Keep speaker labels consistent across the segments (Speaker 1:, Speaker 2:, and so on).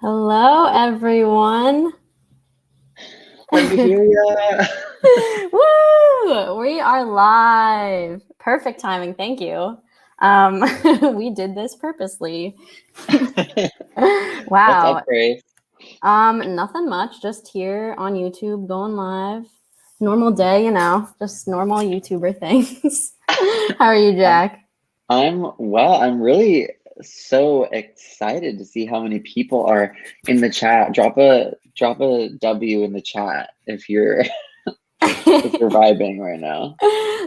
Speaker 1: Hello, everyone.
Speaker 2: Let me hear ya.
Speaker 1: Woo! We are live. Perfect timing. Thank you. Um, we did this purposely.
Speaker 2: What's up,
Speaker 1: Wow.
Speaker 2: Grace?
Speaker 1: Nothing much. Just here on YouTube, going live. Normal day, just normal YouTuber things. How are you,
Speaker 2: I'm
Speaker 1: Jack?
Speaker 2: I'm well. I'm really so excited to see how many people are in the chat. Drop a W in the chat if you're if you're vibing right now.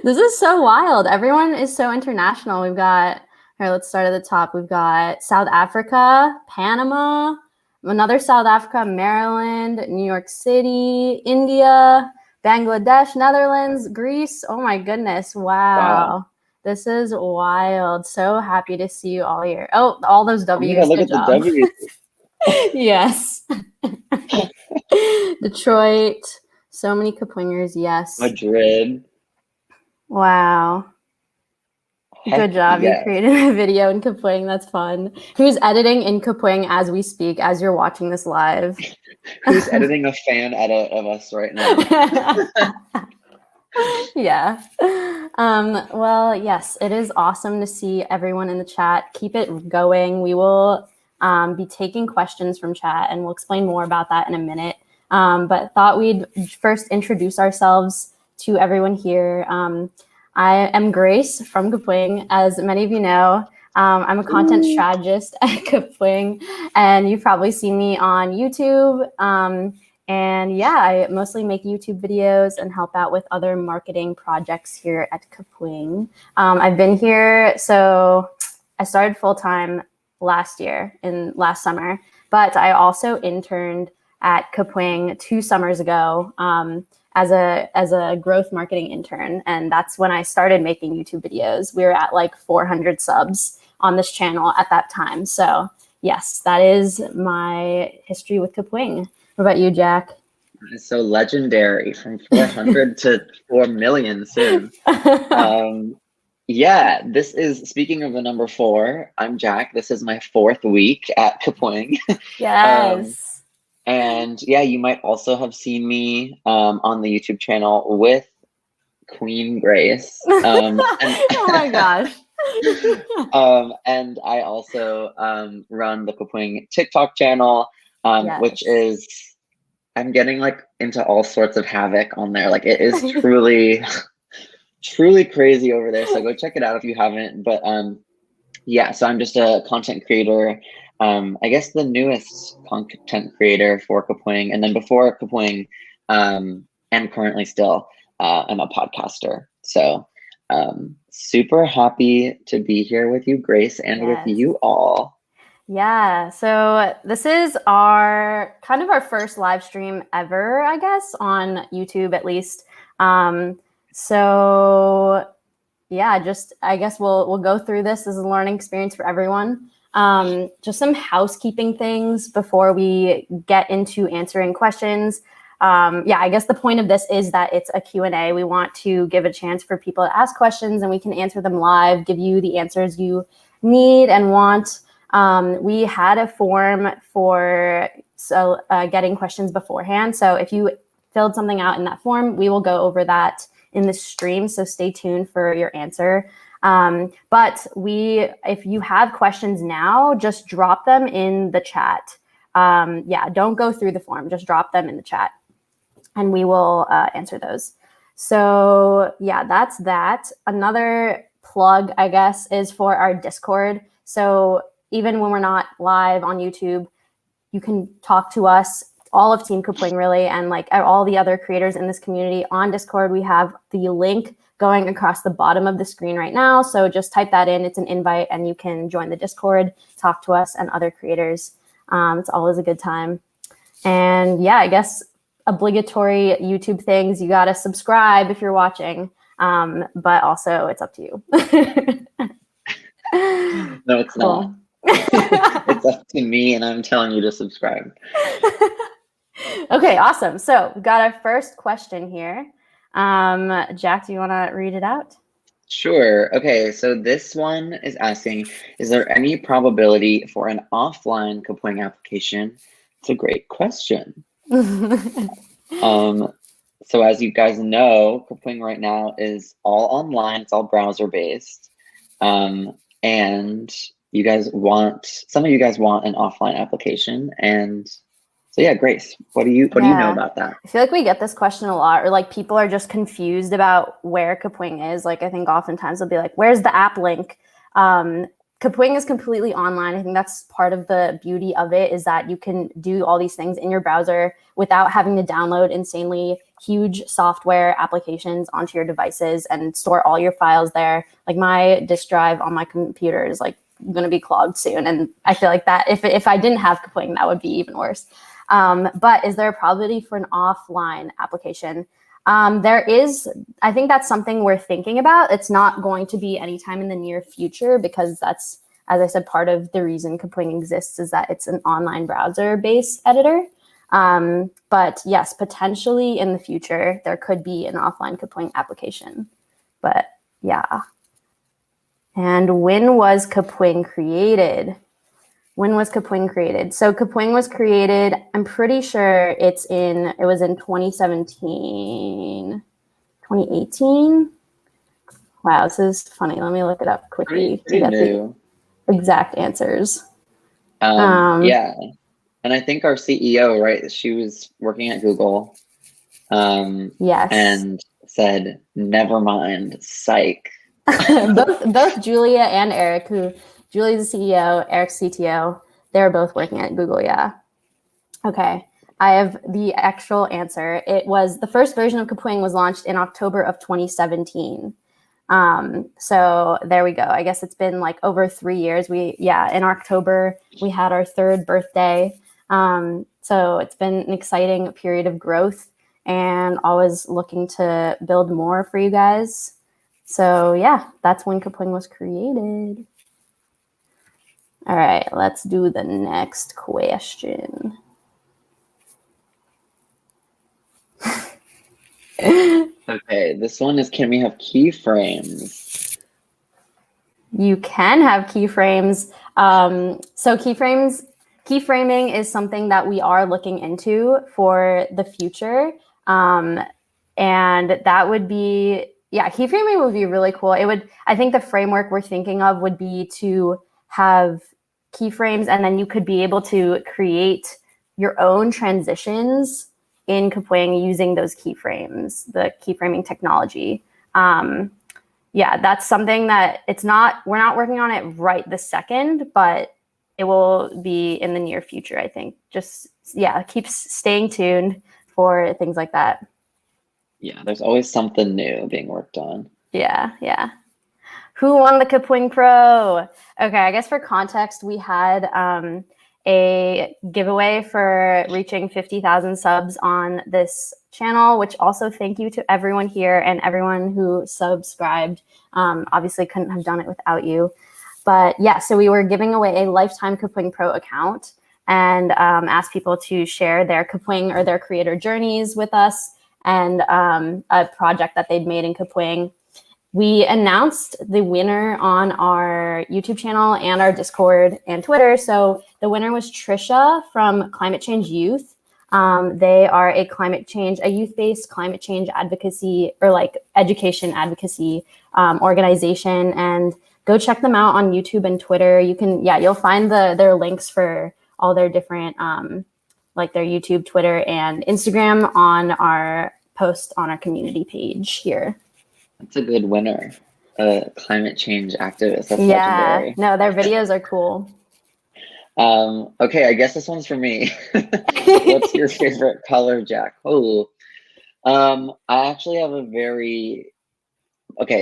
Speaker 1: This is so wild. Everyone is so international. Here, let's start at the top. We've got South Africa, Panama, another South Africa, Maryland, New York City, India, Bangladesh, Netherlands, Greece. Oh my goodness.
Speaker 2: Wow.
Speaker 1: Wow. This is wild. So happy to see you all here. Oh, all those
Speaker 2: Oh my God,
Speaker 1: W's.
Speaker 2: look
Speaker 1: Good
Speaker 2: at the
Speaker 1: job.
Speaker 2: W's.
Speaker 1: Yes. Detroit. So many Kapwingers. Yes.
Speaker 2: Madrid.
Speaker 1: Wow. Good
Speaker 2: Heck
Speaker 1: job. You
Speaker 2: yes.
Speaker 1: created a video in Kapwing. That's fun. Who's editing in Kapwing as we speak, as you're watching this live?
Speaker 2: Who's editing a fan edit of us right now?
Speaker 1: Yeah. Well, yes, it is awesome to see everyone in the chat. Keep it going. We will be taking questions from chat, and we'll explain more about that in a minute. But thought we'd first introduce ourselves to everyone here. I am Grace from Kapwing. As many of you know, I'm a content
Speaker 2: Ooh.
Speaker 1: strategist at Kapwing, and you've probably seen me on YouTube. And yeah, I mostly make YouTube videos and help out with other marketing projects here at Kapwing. I've been here, so I started full time last summer, but I also interned at Kapwing 2 summers ago as a growth marketing intern, and that's when I started making YouTube videos. We were at like 400 subs on this channel at that time, so yes, that is my history with Kapwing. What about you, Jack?
Speaker 2: It's so legendary from 400 to 4 million soon. Um, yeah, this is speaking of the number four. I'm Jack. This is my fourth week at Kapwing. Um,
Speaker 1: Yes.
Speaker 2: and yeah, you might also have seen me on the YouTube channel with Queen Grace. And
Speaker 1: Oh my gosh.
Speaker 2: and I also run the Kapwing TikTok channel, which
Speaker 1: Yes.
Speaker 2: is I'm getting like into all sorts of havoc on there. Like it is truly crazy over there. So go check it out if you haven't. But yeah, so I'm just a content creator. I guess the newest content creator for Kapwing, and then before Kapwing, and currently still, I'm a podcaster. So super happy to be here with you, Grace, and with
Speaker 1: Yes.
Speaker 2: you all.
Speaker 1: Yeah. So this is our first live stream ever, I guess, on YouTube at least. So yeah, just I guess we'll go through this as a learning experience for everyone. Just some housekeeping things before we get into answering questions. Yeah, I guess the point of this is that it's a Q&A. We want to give a chance for people to ask questions and we can answer them live, give you the answers you need and want. We had a form for getting questions beforehand. So if you filled something out in that form, we will go over that in the stream. So stay tuned for your answer. But if you have questions now, just drop them in the chat. Yeah, don't go through the form, just drop them in the chat and we will answer those. So yeah, that's that. Another plug, I guess, is for our Discord. So even when we're not live on YouTube, you can talk to us, all of Team Kapwing really, and like all the other creators in this community on Discord. We have the link going across the bottom of the screen right now. So just type that in. It's an invite and you can join the Discord, talk to us and other creators. It's always a good time. And yeah, I guess obligatory YouTube things. You got to subscribe if you're watching, but also it's up to you.
Speaker 2: No, it's not.
Speaker 1: Cool.
Speaker 2: It's up to me, and I'm telling you to subscribe.
Speaker 1: Okay, awesome. So we've got our first question here. Jack, do you want to read it out?
Speaker 2: Sure. Okay, so this one is asking, is there any probability for an offline Kapwing application? It's a great question. Um, so as you guys know, Kapwing right now is all online, it's all browser based. And some of you guys want an offline application. And so yeah, Grace, what do you know
Speaker 1: Yeah.
Speaker 2: about that?
Speaker 1: I feel like we get this question a lot, or like people are just confused about where Kapwing is. Like I think oftentimes they'll be like, "Where's the app link?" Kapwing is completely online. I think that's part of the beauty of it is that you can do all these things in your browser without having to download insanely huge software applications onto your devices and store all your files there. Like my disk drive on my computer is like going to be clogged soon, and I feel like that if I didn't have Kapwing, that would be even worse. But is there a probability for an offline application? There is. I think that's something we're thinking about. It's not going to be anytime in the near future because that's, as I said, part of the reason Kapwing exists is that it's an online browser-based editor. But yes, potentially in the future, there could be an offline Kapwing application. But yeah. And when was Kapwing created? When was Kapwing created? So Kapwing was created, I'm pretty sure it was in 2017, 2018. Wow, this is funny. Let me look it up quickly to
Speaker 2: Pretty
Speaker 1: get the
Speaker 2: new.
Speaker 1: exact answers.
Speaker 2: Yeah. And I think our CEO, right? She was working at Google,
Speaker 1: Yes.
Speaker 2: and said, "Never mind, psych."
Speaker 1: both Julia and Eric, who Julia's the CEO, Eric's CTO, they're both working at Google, yeah. Okay. I have the actual answer. It was the first version of Kapwing was launched in October of 2017. So there we go. I guess it's been like over 3 years. In October, we had our 3rd birthday. So it's been an exciting period of growth and always looking to build more for you guys. So yeah, that's when Kapwing was created. All right, let's do the next question.
Speaker 2: Okay, this one is, can we have keyframes?
Speaker 1: You can have keyframes. So keyframing is something that we are looking into for the future. And that would be, keyframing would be really cool. I think the framework we're thinking of would be to have keyframes and then you could be able to create your own transitions in Kapwing using those keyframes, the keyframing technology. That's something that we're not working on it right this second, but it will be in the near future, I think. Just, keep staying tuned for things like that.
Speaker 2: Yeah, there's always something new being worked on.
Speaker 1: Yeah. Who won the Kapwing Pro? Okay, I guess for context, we had a giveaway for reaching 50,000 subs on this channel, which also thank you to everyone here and everyone who subscribed. Obviously couldn't have done it without you. But yeah, so we were giving away a lifetime Kapwing Pro account and asked people to share their Kapwing or their creator journeys with us and a project that they'd made in Kapwing. We announced the winner on our YouTube channel and our Discord and Twitter. So the winner was Trisha from Climate Change Youth. They are a youth-based climate change advocacy or like education advocacy organization. And go check them out on YouTube and Twitter. You'll find their links for all their different like their YouTube, Twitter, and Instagram on our post on our community page here.
Speaker 2: That's a good winner. Climate change activist. That's
Speaker 1: legendary.
Speaker 2: legendary.
Speaker 1: No, their videos are cool.
Speaker 2: Okay, I guess this one's for me. What's your favorite color, Jack? Oh, I actually have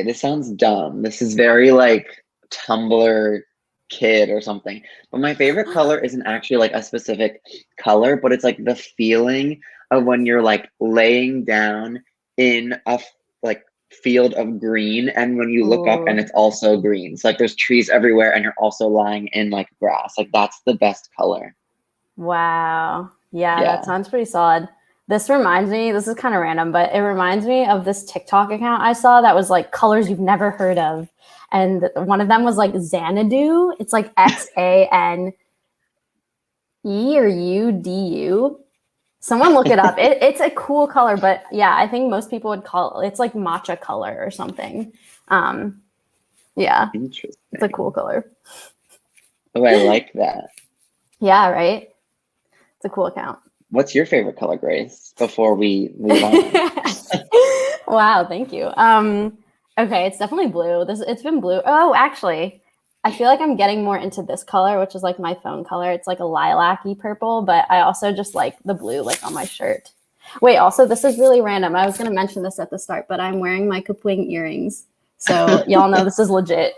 Speaker 2: this sounds dumb. This is very like Tumblr kid or something. But my favorite color isn't actually like a specific color, but it's like the feeling of when you're like laying down in a like field of green and when you look up and it's also green. So like there's trees everywhere and you're also lying in like grass. Like that's the best color.
Speaker 1: Wow. Yeah, that sounds pretty solid. This reminds me, this is kind of random, but it reminds me of this TikTok account I saw that was like colors you've never heard of. And one of them was like Xanadu. It's like XANE or UDU. Someone look it up. It's a cool color, but yeah, I think most people would call it, it's like matcha color or something. Yeah,
Speaker 2: Interesting.
Speaker 1: it's a cool color.
Speaker 2: Oh, I like that.
Speaker 1: Yeah, right? It's a cool account.
Speaker 2: What's your favorite color, Grace, before we move on?
Speaker 1: Wow, thank you. Okay, it's definitely blue. It's been blue. Oh, actually, I feel like I'm getting more into this color, which is like my phone color. It's like a lilac-y purple, but I also just like the blue like on my shirt. Wait, also, this is really random. I was going to mention this at the start, but I'm wearing my Kapwing earrings. So y'all know this is legit.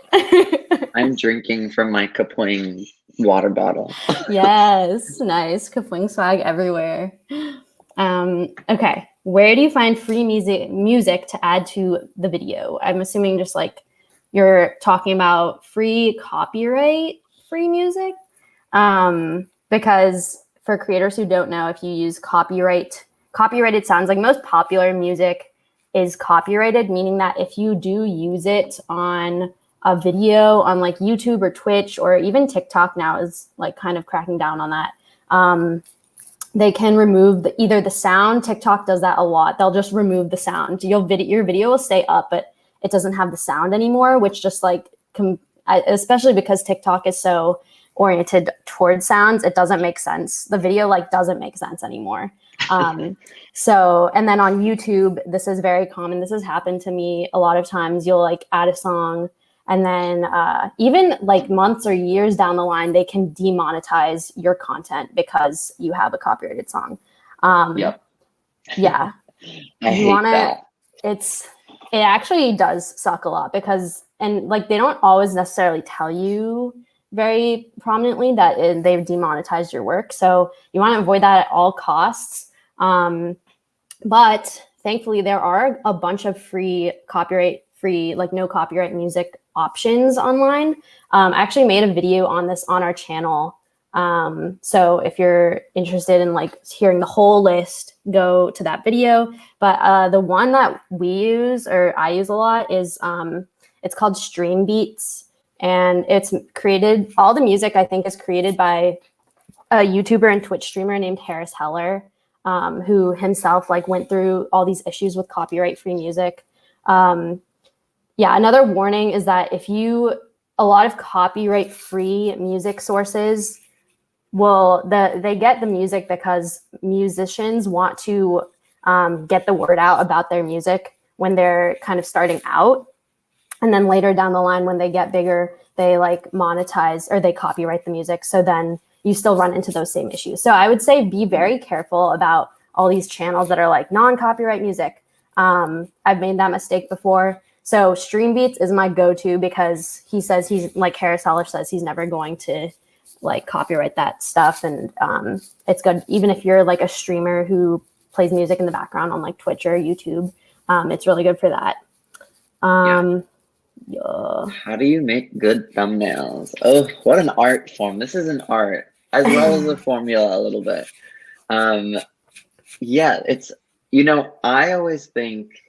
Speaker 2: I'm drinking from my Kapwing water bottle.
Speaker 1: Yes, nice. Kapwing swag everywhere. Okay, where do you find free music to add to the video? I'm assuming just like you're talking about free copyright free music. Because for creators who don't know, if you use copyrighted sounds, like most popular music is copyrighted, meaning that if you do use it on a video on like YouTube or Twitch or even TikTok now is like kind of cracking down on that. They can remove either the sound. TikTok does that a lot. They'll just remove the sound. Your video will stay up, but it doesn't have the sound anymore, which just like, especially because TikTok is so oriented towards sounds, it doesn't make sense. The video like doesn't make sense anymore. So, and then on YouTube, this is very common. This has happened to me a lot of times. You'll like add a song and then even like months or years down the line, they can demonetize your content because you have a copyrighted song.
Speaker 2: Yep.
Speaker 1: Yeah.
Speaker 2: I hate that.
Speaker 1: It actually does suck a lot because, and like, they don't always necessarily tell you very prominently that they've demonetized your work. So you want to avoid that at all costs. But thankfully there are a bunch of copyright free, like no copyright music options online. I actually made a video on this on our channel. So if you're interested in like hearing the whole list, go to that video. But the one that we use, or I use a lot, is it's called Stream Beats. And it's created, all the music I think is created by a YouTuber and Twitch streamer named Harris Heller, who himself like went through all these issues with copyright free music. Yeah, another warning is that a lot of copyright free music sources they get the music because musicians want to get the word out about their music when they're kind of starting out. And then later down the line, when they get bigger, they like monetize or they copyright the music. So then you still run into those same issues. So I would say be very careful about all these channels that are like non-copyright music. I've made that mistake before. So Stream Beats is my go-to because he says like Harris Heller says, he's never going to like copyright that stuff. And it's good. Even if you're like a streamer who plays music in the background on like Twitch or YouTube, it's really good for that. Yeah.
Speaker 2: How do you make good thumbnails? Oh, what an art form. This is an art as well as a formula a little bit. Yeah, it's, I always think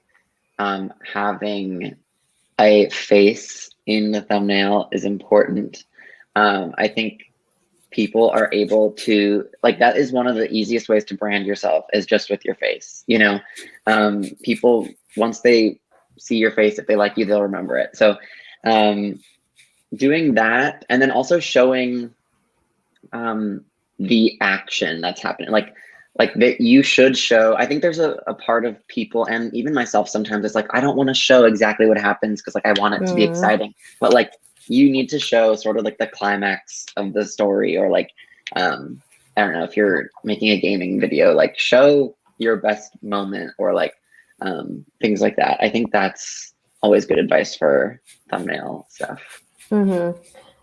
Speaker 2: having a face in the thumbnail is important. I think people are able to, like, that is one of the easiest ways to brand yourself is just with your face. People, once they see your face, if they like you, they'll remember it. So doing that, and then also showing the action that's happening, like that you should show. I think there's a part of people, and even myself sometimes, it's like, I don't want to show exactly what happens because like I want it to be exciting, but like you need to show sort of like the climax of the story, or like I don't know, if you're making a gaming video, like show your best moment, or like things like that. I think that's always good advice for thumbnail stuff.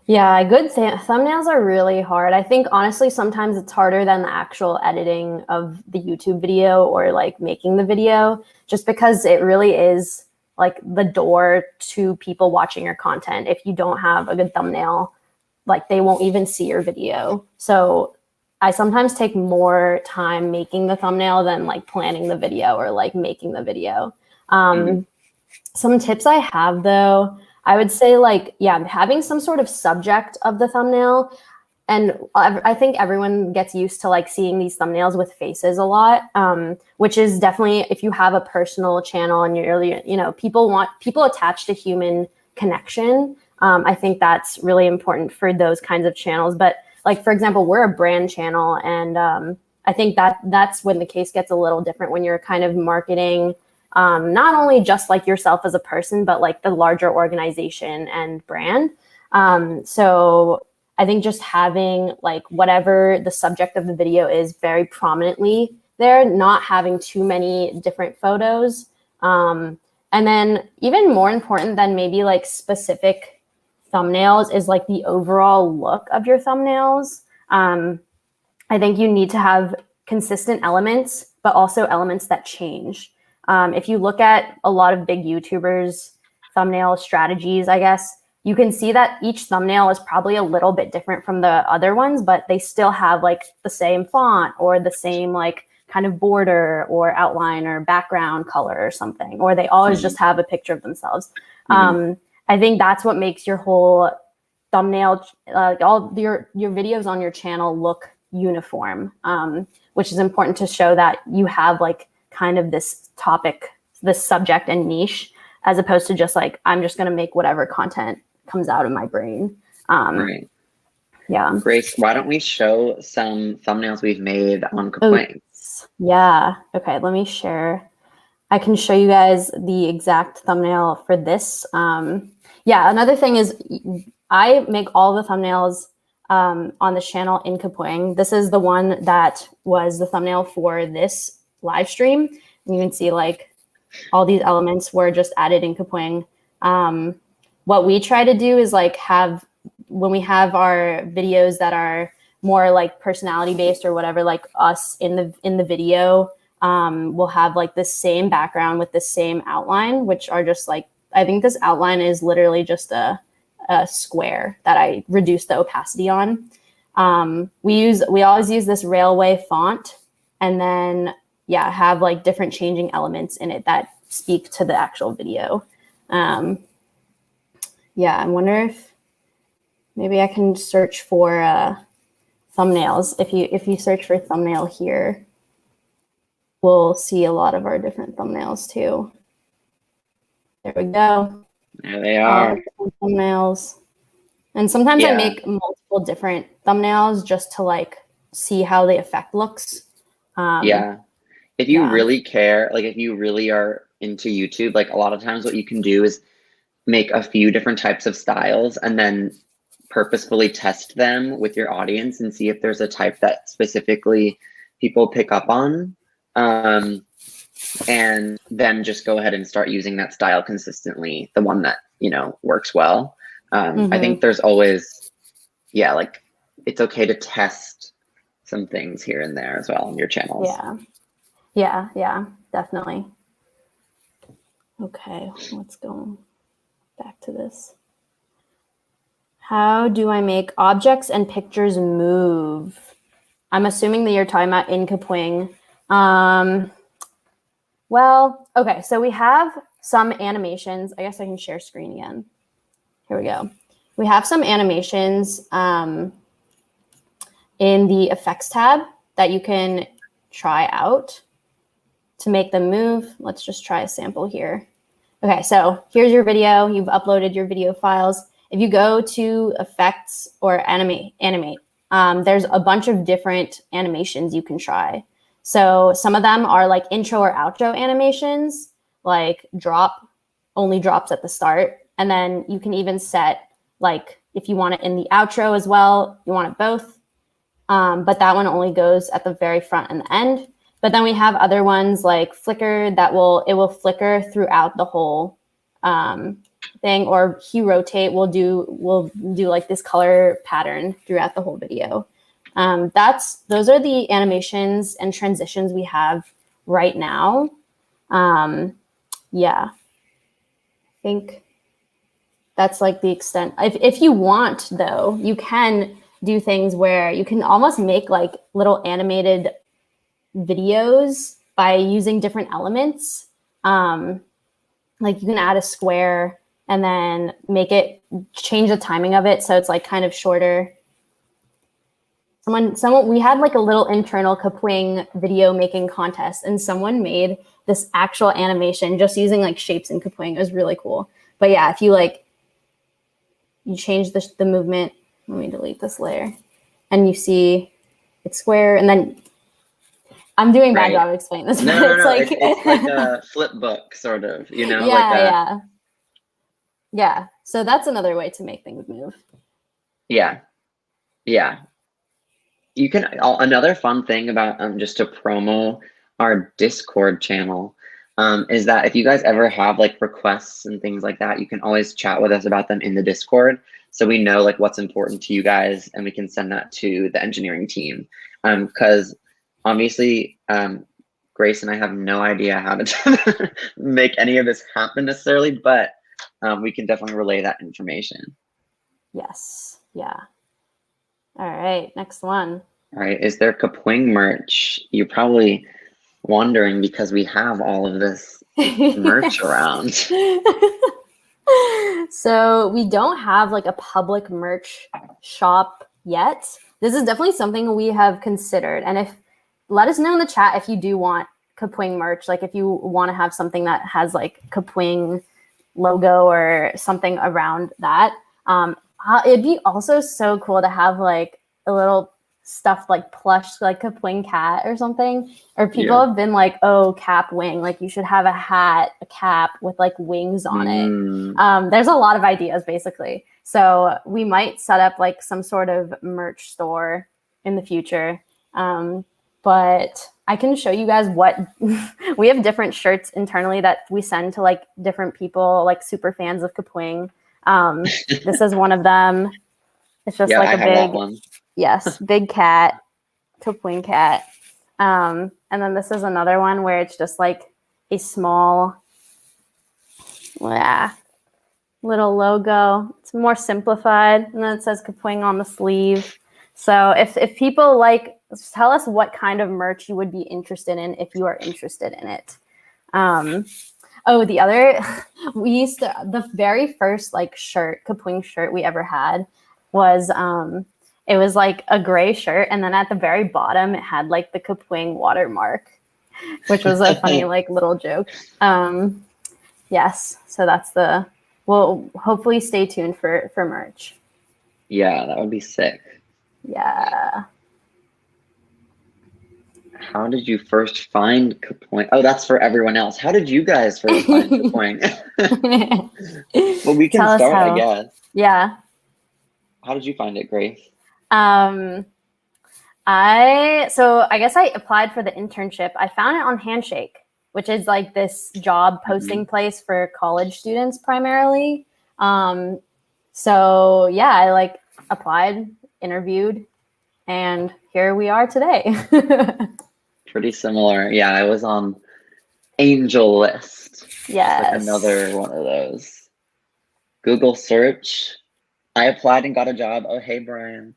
Speaker 1: Yeah, good thumbnails are really hard. I think honestly, sometimes it's harder than the actual editing of the YouTube video or like making the video, just because it really is like the door to people watching your content. If you don't have a good thumbnail, like they won't even see your video. So I sometimes take more time making the thumbnail than like planning the video or like making the video. Some tips I have though, I would say like, yeah, having some sort of subject of the thumbnail. And I think everyone gets used to like seeing these thumbnails with faces a lot, which is definitely, if you have a personal channel and you're, you know, people attach to human connection. I think that's really important for those kinds of channels. But like, for example, we're a brand channel, and I think that's when the case gets a little different, when you're kind of marketing not only just like yourself as a person, but like the larger organization and brand. So I think just having like whatever the subject of the video is very prominently there, not having too many different photos. And then even more important than maybe like specific thumbnails is like the overall look of your thumbnails. I think you need to have consistent elements, but also elements that change. If you look at a lot of big YouTubers' thumbnail strategies, I guess, you can see that each thumbnail is probably a little bit different from the other ones, but they still have like the same font or the same like kind of border or outline or background color or something, or they always just have a picture of themselves. I think that's what makes your whole thumbnail, all your videos on your channel look uniform, which is important to show that you have like kind of this topic, this subject and niche, as opposed to just like, I'm just going to make whatever content comes out of my brain.
Speaker 2: Right.
Speaker 1: Yeah.
Speaker 2: Grace, why don't we show some thumbnails we've made on Kapwing?
Speaker 1: Yeah. Okay. Let me share. I can show you guys the exact thumbnail for this. Yeah. Another thing is I make all the thumbnails on the channel in Kapwing. This is the one that was the thumbnail for this live stream. And you can see like all these elements were just added in Kapwing. What we try to do is like when we have our videos that are more like personality based or whatever, like us in the video, we'll have like the same background with the same outline, which are just like, I think this outline is literally just a square that I reduce the opacity on. We always use this railway font, and then have like different changing elements in it that speak to the actual video. I wonder if maybe I can search for thumbnails. If you search for thumbnail here, we'll see a lot of our different thumbnails too. There we go.
Speaker 2: There they are.
Speaker 1: Thumbnails. And sometimes I make multiple different thumbnails just to like see how the effect looks.
Speaker 2: If you really care, like if you really are into YouTube, like a lot of times what you can do is make a few different types of styles and then purposefully test them with your audience and see if there's a type that specifically people pick up on. And then just go ahead and start using that style consistently, the one that, you know, works well. I think there's always, like it's okay to test some things here and there as well on your channels.
Speaker 1: Yeah, definitely. Okay, let's go back to this. How do I make objects and pictures move? I'm assuming that you're talking about in Kapwing. Well, okay, so we have some animations. I guess I can share screen again. Here we go. We have some animations in the effects tab that you can try out to make them move. Let's just try a sample here. Okay, so here's your video. You've uploaded your video files. If you go to effects or animate, there's a bunch of different animations you can try. So some of them are like intro or outro animations, like only drops at the start. And then you can even set like, if you want it in the outro as well, you want it both. But that one only goes at the very front and the end. But then we have other ones like flicker that will flicker throughout the whole thing, or hue rotate will do like this color pattern throughout the whole video. Those are the animations and transitions we have right now. I think that's like the extent. If you want though, you can do things where you can almost make like little animated videos by using different elements. Like you can add a square and then change the timing of it so it's like kind of shorter. We had like a little internal Kapwing video making contest, and someone made this actual animation just using like shapes in Kapwing. It was really cool. But yeah, if you change the movement, let me delete this layer, and you see it's square, and then I'm doing a bad job of explaining this.
Speaker 2: No, it's like a flip book sort of, you know?
Speaker 1: Yeah. So that's another way to make things move.
Speaker 2: Yeah. You can, another fun thing about just to promo our Discord channel is that if you guys ever have like requests and things like that, you can always chat with us about them in the Discord. So we know like what's important to you guys, and we can send that to the engineering team. Because obviously, Grace and I have no idea how to make any of this happen necessarily, but we can definitely relay that information.
Speaker 1: Yes. Yeah. All right, next one.
Speaker 2: All right, is there Kapwing merch? You're probably wondering because we have all of this merch around.
Speaker 1: So we don't have like a public merch shop yet. This is definitely something we have considered. And let us know in the chat if you do want Kapwing merch, like if you want to have something that has like Kapwing logo or something around that. It'd be also so cool to have like a little stuffed like plush like Kapwing cat or something. Or people have been like, oh, Kapwing, like you should have a hat, a cap with like wings on it. There's a lot of ideas basically. So we might set up like some sort of merch store in the future. But I can show you guys what we have different shirts internally that we send to like different people, like super fans of Kapwing. This is one of them. It's just like big cat, Kapwing cat. And then this is another one where it's just like a small, little logo. It's more simplified, and then it says Kapwing on the sleeve. So if people like, tell us what kind of merch you would be interested in if you are interested in it. The very first like Kapwing shirt we ever had was, it was like a gray shirt, and then at the very bottom, it had like the Kapwing watermark, which was a funny like little joke. Yes, so we'll hopefully stay tuned for merch.
Speaker 2: Yeah, that would be sick.
Speaker 1: Yeah.
Speaker 2: How did you first find Kapwing? Oh, that's for everyone else. How did you guys first find Kapwing? Well, we can start, I guess.
Speaker 1: Yeah.
Speaker 2: How did you find it, Grace?
Speaker 1: I guess I applied for the internship. I found it on Handshake, which is like this job posting place for college students primarily. So yeah, I like applied, interviewed, and here we are today.
Speaker 2: Pretty similar. Yeah, I was on Angel List.
Speaker 1: Yes.
Speaker 2: Like another one of those. Google search. I applied and got a job. Oh, hey, Brian.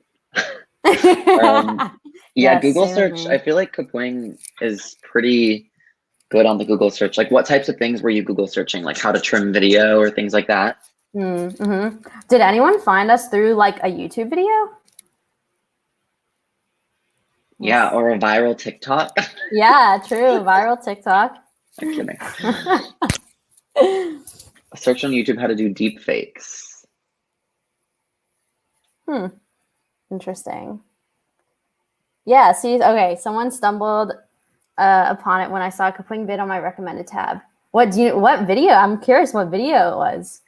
Speaker 1: Yes,
Speaker 2: Google search. I feel like Kapwing is pretty good on the Google search. Like, what types of things were you Google searching? Like how to trim video or things like that?
Speaker 1: Did anyone find us through like a YouTube video?
Speaker 2: Yeah, or a viral TikTok.
Speaker 1: Yeah, true. Viral TikTok.
Speaker 2: I'm kidding. Search on YouTube how to do deep fakes.
Speaker 1: Interesting. Yeah, see, okay, someone stumbled upon it when I saw a Kapwing vid on my recommended tab. What video? I'm curious what video it was.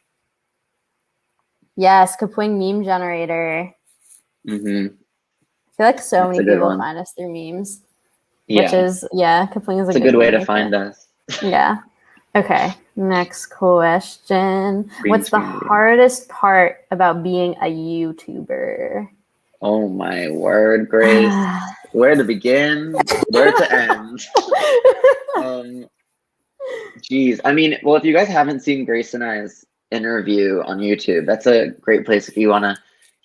Speaker 1: Yes, Kapwing meme generator. I feel like so many people find us through memes. Which is, Kapwing is
Speaker 2: a good way to find us.
Speaker 1: Yeah. Okay, next question. What's the hardest part about being a YouTuber?
Speaker 2: Oh my word, Grace. Where to begin? Where to end? Geez. I mean, well, if you guys haven't seen Grace and I's interview on YouTube, that's a great place if you want to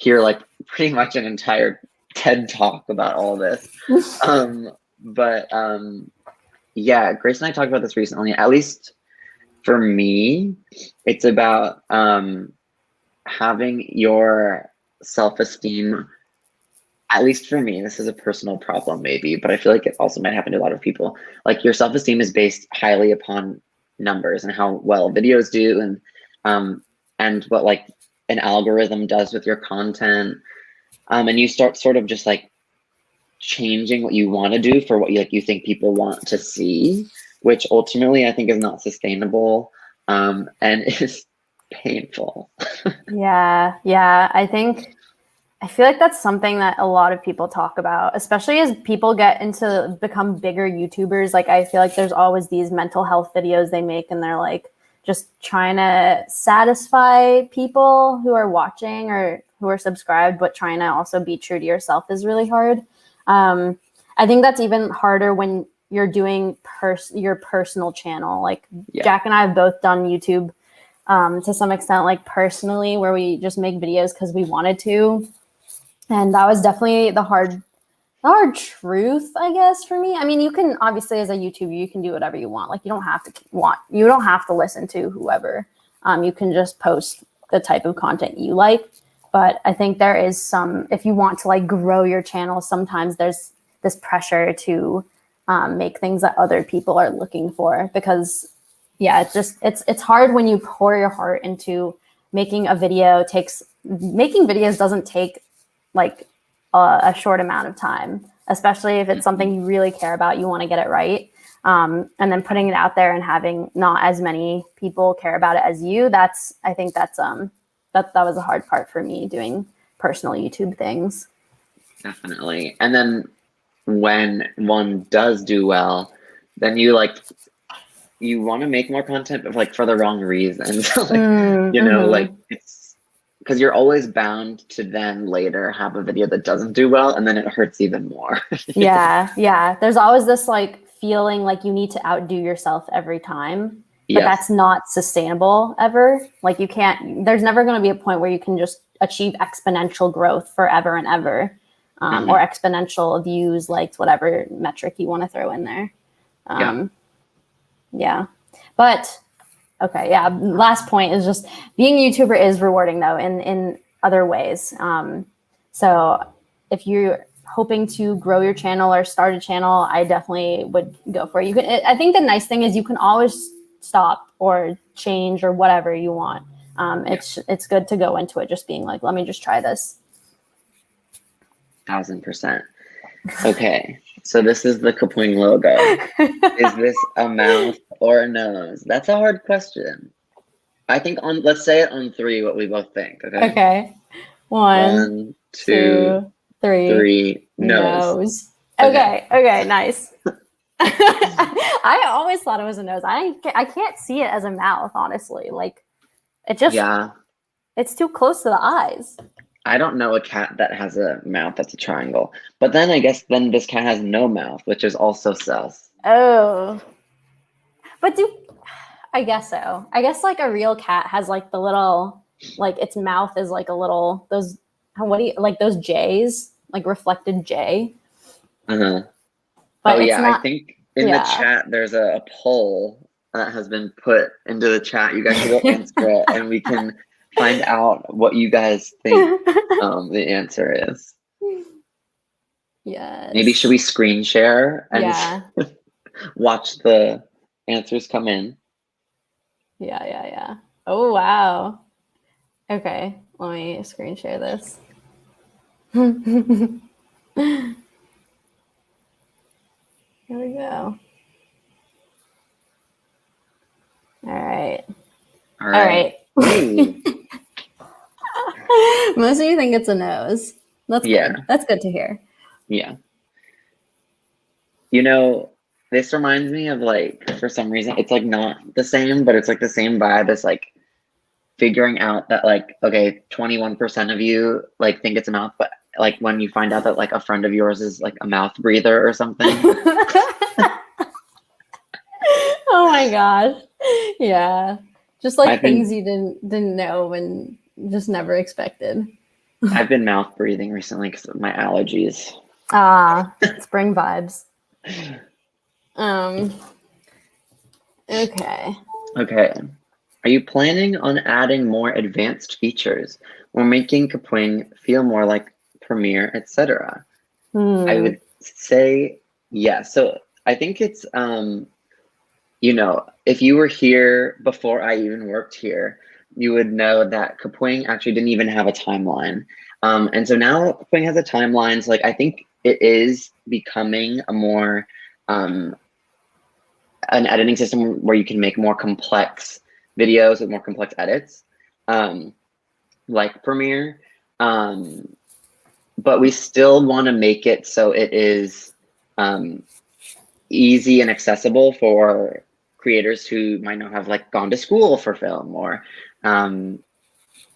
Speaker 2: hear like pretty much an entire TED talk about all this. But yeah, Grace and I talked about this recently. At least for me, it's about having your self-esteem. At least for me, this is a personal problem maybe, but I feel like it also might happen to a lot of people. Like your self-esteem is based highly upon numbers and how well videos do, and what like an algorithm does with your content. And you start sort of just like changing what you want to do for what you think people want to see, which ultimately I think is not sustainable, and is painful.
Speaker 1: Yeah, I feel like that's something that a lot of people talk about, especially as people get into become bigger YouTubers. Like I feel like there's always these mental health videos they make, and they're like just trying to satisfy people who are watching or who are subscribed, but trying to also be true to yourself is really hard. I think that's even harder when you're doing your personal channel. Like Jack and I have both done YouTube to some extent, like personally, where we just make videos because we wanted to. And that was definitely the hard truth, I guess, for me. I mean, you can obviously, as a YouTuber, you can do whatever you want. Like you don't have to listen to whoever. You can just post the type of content you like. But I think there is some, if you want to like grow your channel, sometimes there's this pressure to make things that other people are looking for, because it's hard when you pour your heart into making a video. Making videos doesn't take like a short amount of time, especially if it's something you really care about, you want to get it right. And then putting it out there and having not as many people care about it as you, I think that was a hard part for me doing personal YouTube things.
Speaker 2: Definitely. And then when one does do well, then you want to make more content, but like for the wrong reasons. Like it's because you're always bound to then later have a video that doesn't do well, and then it hurts even more.
Speaker 1: Yeah. There's always this like feeling like you need to outdo yourself every time. But that's not sustainable ever. Like there's never going to be a point where you can just achieve exponential growth forever and ever, or exponential views, likes, whatever metric you want to throw in there. Yeah. But okay. Yeah. Last point is just being a YouTuber is rewarding though in other ways. So if you're hoping to grow your channel or start a channel, I definitely would go for it. I think the nice thing is you can always stop or change or whatever you want. It's good to go into it just being like, let me just try this.
Speaker 2: 1000%. Okay, so this is the Kapwing logo. Is this a mouth or a nose? That's a hard question. I think let's say it on 3 what we both think. Okay. 1, 2, 3.
Speaker 1: Nose. Okay, nice. I always thought it was a nose. I can't see it as a mouth, honestly. Like it just it's too close to the eyes.
Speaker 2: I don't know a cat that has a mouth that's a triangle. But then I guess this cat has no mouth, which is also sus.
Speaker 1: Oh. But I guess so. I guess like a real cat has like the little, like its mouth is like a little, like those J's, like reflected J.
Speaker 2: But I think in the chat there's a poll that has been put into the chat. You guys should go answer it, and we can find out what you guys think the answer is.
Speaker 1: Yes.
Speaker 2: Maybe should we screen share and watch the answers come in?
Speaker 1: Yeah. Oh, wow. Okay, let me screen share this. Here we go. All right. Most of you think it's a nose. That's good. That's good to hear.
Speaker 2: Yeah. This reminds me of like, for some reason, it's like not the same, but it's like the same vibe as like figuring out that like, okay, 21% of you like think it's a mouth, but like when you find out that like a friend of yours is like a mouth breather or something.
Speaker 1: Oh my gosh. Yeah. Just like things you didn't know and just never expected.
Speaker 2: I've been mouth breathing recently because of my allergies.
Speaker 1: Ah, spring vibes. Um, okay.
Speaker 2: Okay. Are you planning on adding more advanced features or making Kapwing feel more like Premiere, etc.? I
Speaker 1: Hmm.
Speaker 2: would say yes. So I think it's you know, if you were here before I even worked here, you would know that Kapwing actually didn't even have a timeline. And so now Kapwing has a timeline. So like I think it is becoming a more an editing system where you can make more complex videos with more complex edits, um, like Premiere. Um, but we still want to make it so it is um, easy and accessible for creators who might not have like gone to school for film or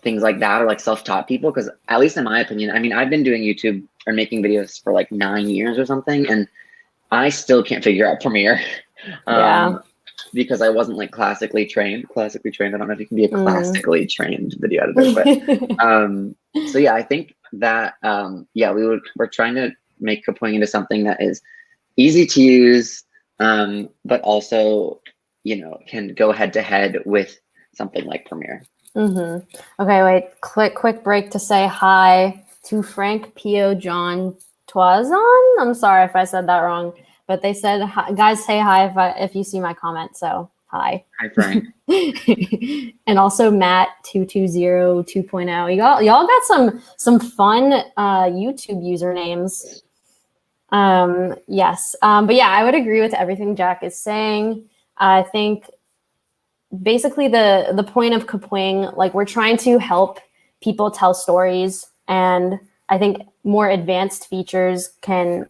Speaker 2: things like that, or like self-taught people. Because at least in my opinion, I mean, I've been doing YouTube or making videos for like 9 years or something, and I still can't figure out Premiere.
Speaker 1: Yeah.
Speaker 2: Because I wasn't like classically trained. Classically trained. I don't know if you can be a
Speaker 1: Mm.
Speaker 2: classically trained video editor, but so yeah, I think that yeah, we're trying to make Kapwing into something that is easy to use, but also, you know, can go head to head with something like Premiere.
Speaker 1: Okay, wait. Quick break to say hi to Frank Pio John Toison. I'm sorry if I said that wrong, but they said, hi, guys, say hi if you see my comment. So hi.
Speaker 2: Hi, Frank.
Speaker 1: And also Matt 220 2.0. Y'all got some fun YouTube usernames. Yes. But yeah, I would agree with everything Jack is saying. I think basically the point of Kapwing, like we're trying to help people tell stories, and I think more advanced features can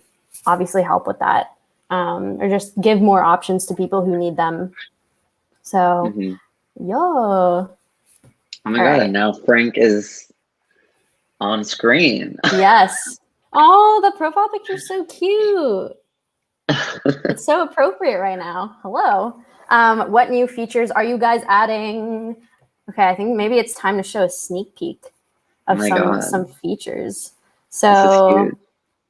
Speaker 1: obviously help with that, or just give more options to people who need them. So,
Speaker 2: Hmm.
Speaker 1: yeah.
Speaker 2: Oh my
Speaker 1: All
Speaker 2: God,
Speaker 1: right.
Speaker 2: and now Frank is on screen.
Speaker 1: Yes. Oh, the profile picture is so cute. It's so appropriate right now. Hello. What new features are you guys adding? Okay, I think maybe it's time to show a sneak peek
Speaker 2: Oh
Speaker 1: of
Speaker 2: my
Speaker 1: some
Speaker 2: God,
Speaker 1: features.
Speaker 2: this is huge.
Speaker 1: So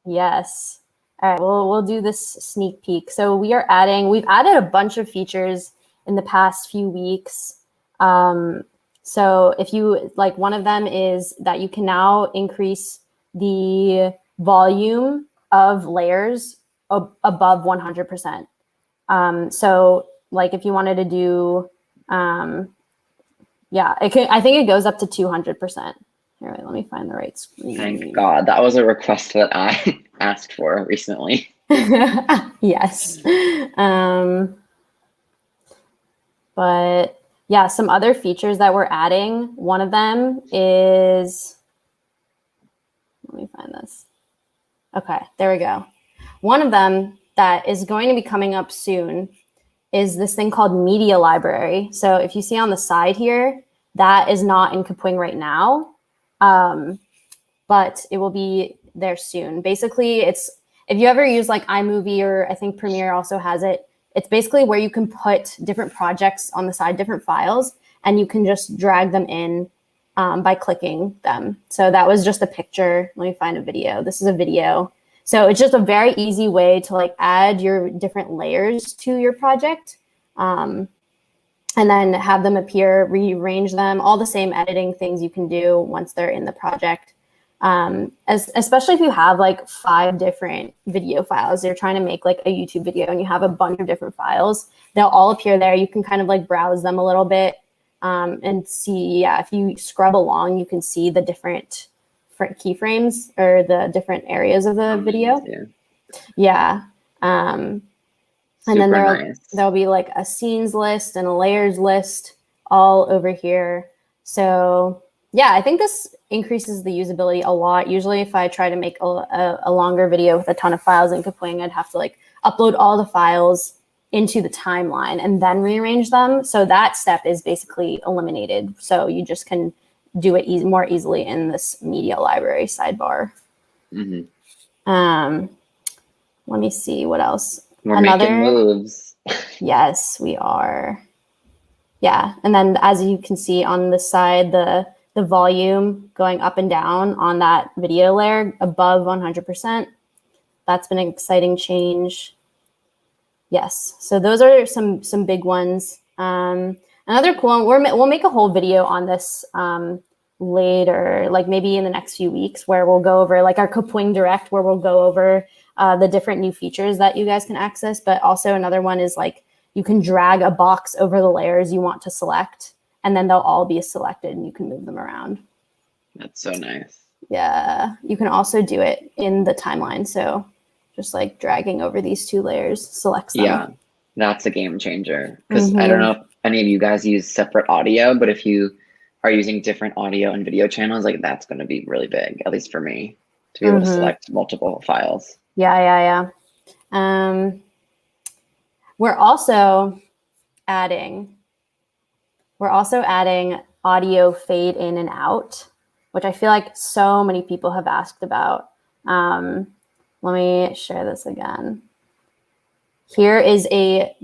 Speaker 1: yes. All right, we'll do this sneak peek. So we've added a bunch of features in the past few weeks. So if you like, one of them is that you can now increase the volume of layers above 100%. So like if you wanted to do, yeah, I think it goes up to 200%. Here, wait, let me find the right
Speaker 2: Thank
Speaker 1: screen.
Speaker 2: God. That was a request that I asked for recently.
Speaker 1: Yes. But yeah, some other features that we're adding. One of them is, let me find this. Okay, there we go. One of them that is going to be coming up soon is this thing called media library. So if you see on the side here, that is not in Kapwing right now, but it will be there soon. Basically, it's if you ever use like iMovie, or I think Premiere also has it, it's basically where you can put different projects on the side, different files, and you can just drag them in by clicking them. So that was just a picture. Let me find a video. This is a video. So it's just a very easy way to like add your different layers to your project, and then have them appear, rearrange them, all the same editing things you can do once they're in the project. Especially if you have like 5 different video files, you're trying to make like a YouTube video and you have a bunch of different files, they'll all appear there. You can kind of like browse them a little bit, and see, yeah, if you scrub along, you can see the different keyframes or the different areas of the video.
Speaker 2: Yeah.
Speaker 1: Yeah. Um, and then
Speaker 2: Super nice.
Speaker 1: there'll be like a scenes list and a layers list all over here. So yeah, I think this increases the usability a lot. Usually if I try to make a longer video with a ton of files in Kapwing, I'd have to like upload all the files into the timeline and then rearrange them. So that step is basically eliminated. So you just can do it more easily in this media library sidebar. Um, let me see what else.
Speaker 2: We're making moves.
Speaker 1: Yes, we are. Yeah, and then as you can see on the side, the the volume going up and down on that video layer above 100%. That's been an exciting change. Yes, so those are some big ones. Another cool one, we'll make a whole video on this later, like maybe in the next few weeks, where we'll go over like our Kapwing Direct, where we'll go over the different new features that you guys can access. But also another one is like you can drag a box over the layers you want to select, and then they'll all be selected and you can move them around.
Speaker 2: That's so nice.
Speaker 1: Yeah, you can also do it in the timeline. So just like dragging over these two layers selects them.
Speaker 2: Yeah, that's a game changer. Because I don't know if any of you guys use separate audio, but if you are using different audio and video channels, like that's going to be really big, at least for me, to be able to select multiple files.
Speaker 1: Yeah. We're also adding audio fade in and out, which I feel like so many people have asked about. Let me share this again. Here is a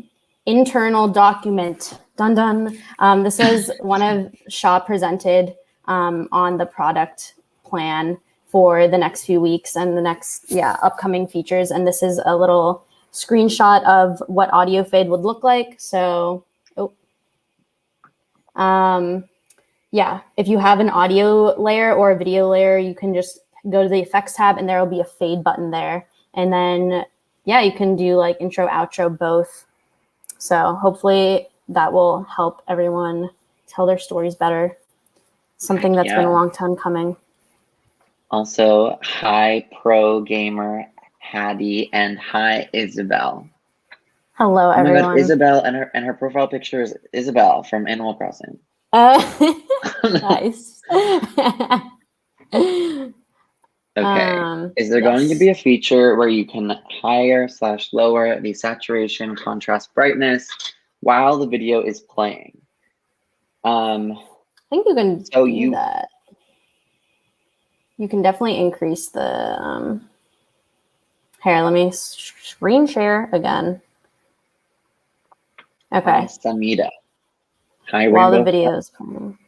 Speaker 1: internal document. Dun dun. This is one of Shaw presented on the product plan for the next few weeks and the next upcoming features. And this is a little screenshot of what audio fade would look like. So, if you have an audio layer or a video layer, you can just go to the effects tab and there will be a fade button there. And then, you can do like intro, outro, both. So hopefully that will help everyone tell their stories better. Something that's been a long time coming.
Speaker 2: Also, hi Pro Gamer Hattie and hi Isabel.
Speaker 1: Hello, everyone.
Speaker 2: Oh my God, Isabel, and her profile picture is Isabel from Animal Crossing.
Speaker 1: Nice.
Speaker 2: Okay. Is there going to be a feature where you can higher/lower the saturation, contrast, brightness while the video is playing?
Speaker 1: I think you can do that. You can definitely increase the here, let me screen share again. Okay.
Speaker 2: Samita. Hi,
Speaker 1: while
Speaker 2: Rainbow.
Speaker 1: The video is playing.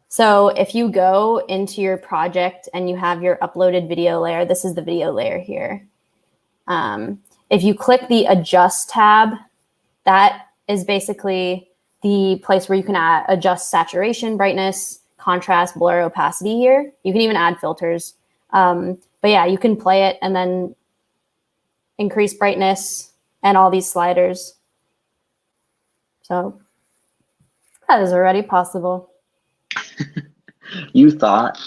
Speaker 1: So if you go into your project and you have your uploaded video layer, this is the video layer here. If you click the Adjust tab, that is basically the place where you can adjust saturation, brightness, contrast, blur, opacity here. You can even add filters. But yeah, you can play it and then increase brightness and all these sliders. So that is already possible.
Speaker 2: You thought.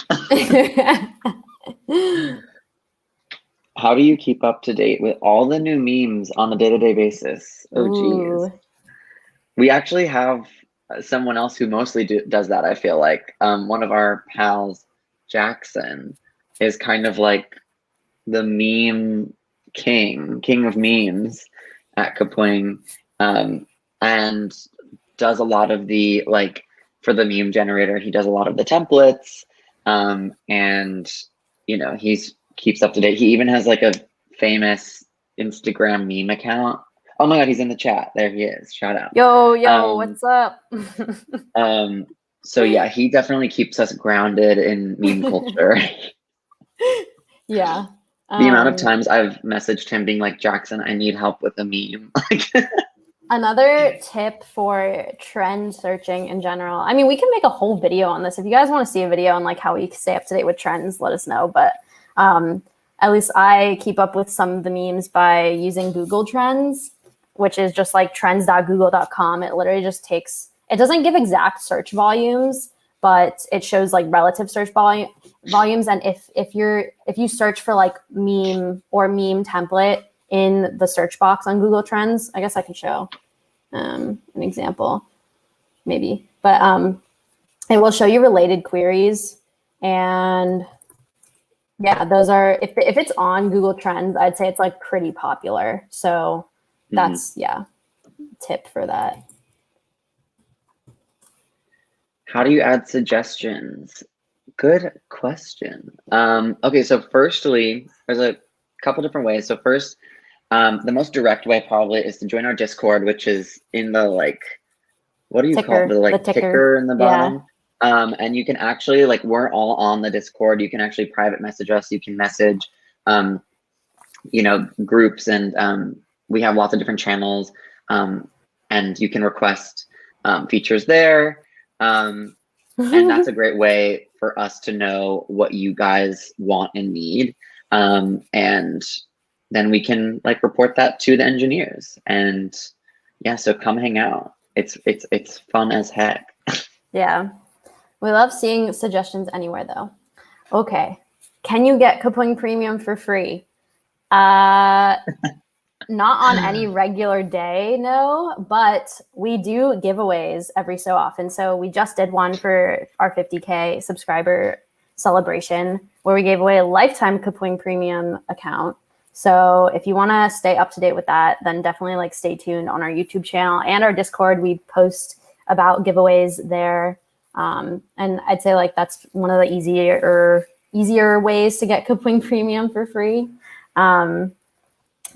Speaker 2: How do you keep up to date with all the new memes on a day-to-day basis? Oh, geez. We actually have someone else who mostly does that, I feel like. One of our pals, Jackson, is kind of like the meme king of memes at Kapwing, and does a lot of the, like, for the meme generator, he does a lot of the templates, and, you know, keeps up to date. He even has like a famous Instagram meme account. Oh my God, he's in the chat. There he is. Shout out.
Speaker 1: Yo, what's up?
Speaker 2: So yeah, he definitely keeps us grounded in meme culture.
Speaker 1: Yeah.
Speaker 2: The amount of times I've messaged him being like, Jackson, I need help with a meme.
Speaker 1: Another tip for trend searching in general. I mean, we can make a whole video on this. If you guys want to see a video on like how we stay up to date with trends, let us know. But at least I keep up with some of the memes by using Google Trends, which is just like trends.google.com. It literally just takes, it doesn't give exact search volumes, but it shows like relative search volumes. And if you search for like meme or meme template in the search box on Google Trends, I guess I can show an example maybe, but it will show you related queries. And yeah, those are, if it's on Google Trends, I'd say it's like pretty popular. So that's, tip for that.
Speaker 2: How do you add suggestions? Good question. Okay, so firstly, there's a couple different ways. So first, the most direct way probably is to join our Discord, which is in the like what do you call it?
Speaker 1: Ticker,
Speaker 2: The
Speaker 1: the
Speaker 2: like
Speaker 1: ticker.
Speaker 2: ticker in the
Speaker 1: Yeah.
Speaker 2: bottom. And you can actually, like, we're all on the Discord. You can actually private message us. You can message, you know, groups, and we have lots of different channels, and you can request features there. And that's a great way for us to know what you guys want and need. And then we can like report that to the engineers. And yeah, so come hang out. It's fun as heck.
Speaker 1: Yeah. We love seeing suggestions anywhere though. Okay. Can you get Kapwing Premium for free? Not on any regular day, no, but we do giveaways every so often. So we just did one for our 50K subscriber celebration where we gave away a lifetime Kapwing Premium account. So if you want to stay up to date with that, then definitely like stay tuned on our YouTube channel and our Discord. We post about giveaways there. And I'd say like that's one of the easier ways to get Kapwing Premium for free.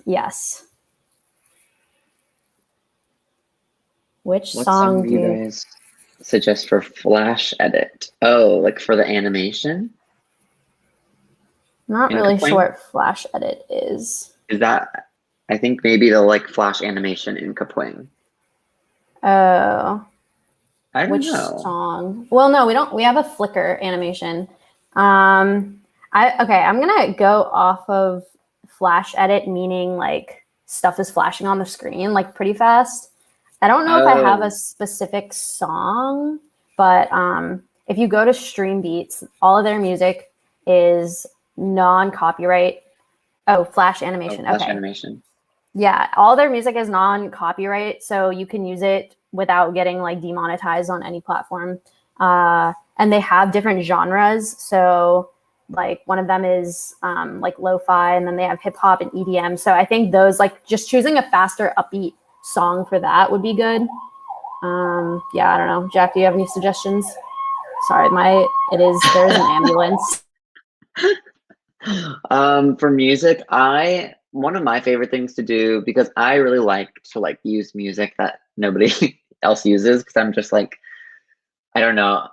Speaker 1: Yes. Which
Speaker 2: What
Speaker 1: song
Speaker 2: do
Speaker 1: do
Speaker 2: you
Speaker 1: you?
Speaker 2: guys suggest for Flash edit? Oh, like for the animation
Speaker 1: Not
Speaker 2: in
Speaker 1: really sure
Speaker 2: Kapwing?
Speaker 1: what Flash Edit is.
Speaker 2: Is that, I think maybe the like Flash animation in Kapwing.
Speaker 1: Oh,
Speaker 2: I don't
Speaker 1: which
Speaker 2: know.
Speaker 1: song? Well, no, we don't. We have a flicker animation. Okay. I'm gonna go off of Flash Edit, meaning like stuff is flashing on the screen like pretty fast. I don't know if I have a
Speaker 2: Oh,
Speaker 1: specific song, but if you go to Stream Beats, all of their music is non-copyright. Oh, Flash
Speaker 2: oh,
Speaker 1: animation.
Speaker 2: Flash
Speaker 1: Okay.
Speaker 2: animation.
Speaker 1: Yeah, all their music is non-copyright, so you can use it without getting like demonetized on any platform. And they have different genres. So like one of them is like lo-fi, and then they have hip hop and EDM. So I think those like just choosing a faster, upbeat song for that would be good. Yeah, I don't know. Jack, do you have any suggestions? Sorry, there's an ambulance.
Speaker 2: For music, one of my favorite things to do, because I really like to like use music that nobody else uses, because I'm just like, I don't know,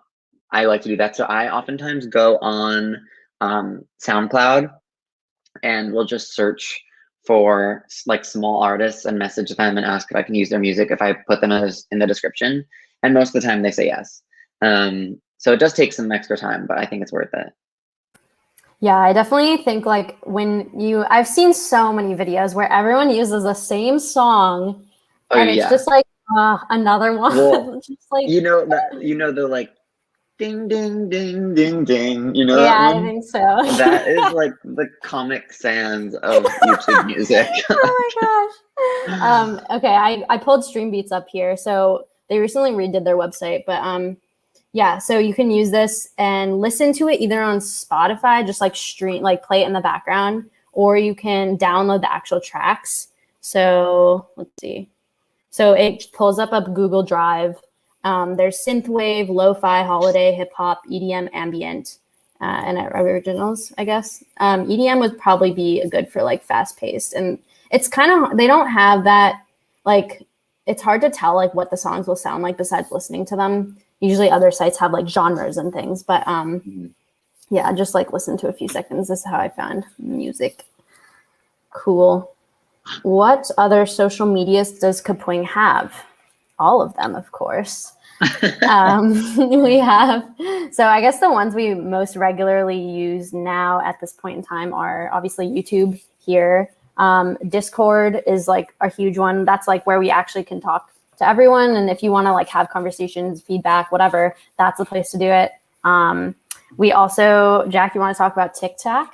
Speaker 2: I like to do that. So I oftentimes go on SoundCloud and will just search for like small artists and message them and ask if I can use their music if I put them as in the description. And most of the time they say yes. So it does take some extra time, but I think it's worth it.
Speaker 1: Yeah, I definitely think like I've seen so many videos where everyone uses the same song
Speaker 2: Oh
Speaker 1: and it's
Speaker 2: yeah.
Speaker 1: just like another
Speaker 2: Well,
Speaker 1: one. Just like,
Speaker 2: the like ding ding ding ding ding. You know that
Speaker 1: yeah, I
Speaker 2: one?
Speaker 1: think so.
Speaker 2: That is like the Comic Sans of YouTube music.
Speaker 1: Oh my gosh. Okay, I pulled Stream Beats up here. So they recently redid their website, but yeah, so you can use this and listen to it either on Spotify, just like play it in the background, or you can download the actual tracks. So let's see. So it pulls up Google Drive. There's synthwave, lo-fi, holiday, hip hop, EDM, ambient, and originals, I guess. EDM would probably be good for like fast paced, and it's kind of they don't have that like it's hard to tell like what the songs will sound like besides listening to them. Usually other sites have like genres and things, but yeah, just like listen to a few seconds. This is how I found music. Cool. What other social medias does Kapwing have? All of them, of course. We have, so I guess the ones we most regularly use now at this point in time are obviously YouTube here. Discord is like a huge one. That's like where we actually can talk to everyone. And if you want to like have conversations, feedback, whatever, that's the place to do it. We also, Jack, you want to talk about TikTok?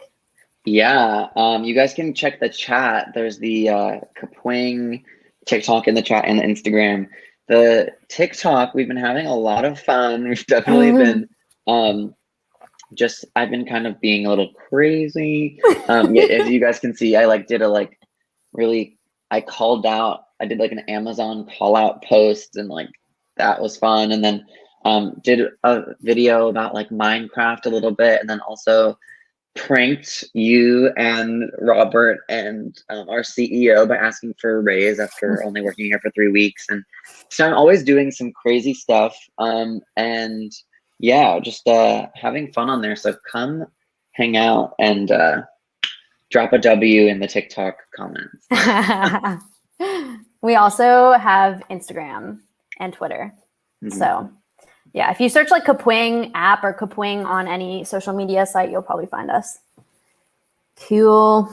Speaker 2: Yeah, you guys can check the chat. There's the Kapwing TikTok in the chat and the Instagram. The TikTok, we've been having a lot of fun. We've definitely been I've been kind of being a little crazy. Yeah, as you guys can see, I like did a like really I called out, I did like an Amazon call out post, and like that was fun. And then did a video about like Minecraft a little bit, and then also pranked you and Robert and our CEO by asking for a raise after only working here for 3 weeks. And so I'm always doing some crazy stuff. And yeah, just having fun on there. So come hang out and drop a W in the TikTok comments.
Speaker 1: We also have Instagram and Twitter.
Speaker 2: Mm-hmm.
Speaker 1: So yeah, if you search like Kapwing app or Kapwing on any social media site, you'll probably find us. Cool.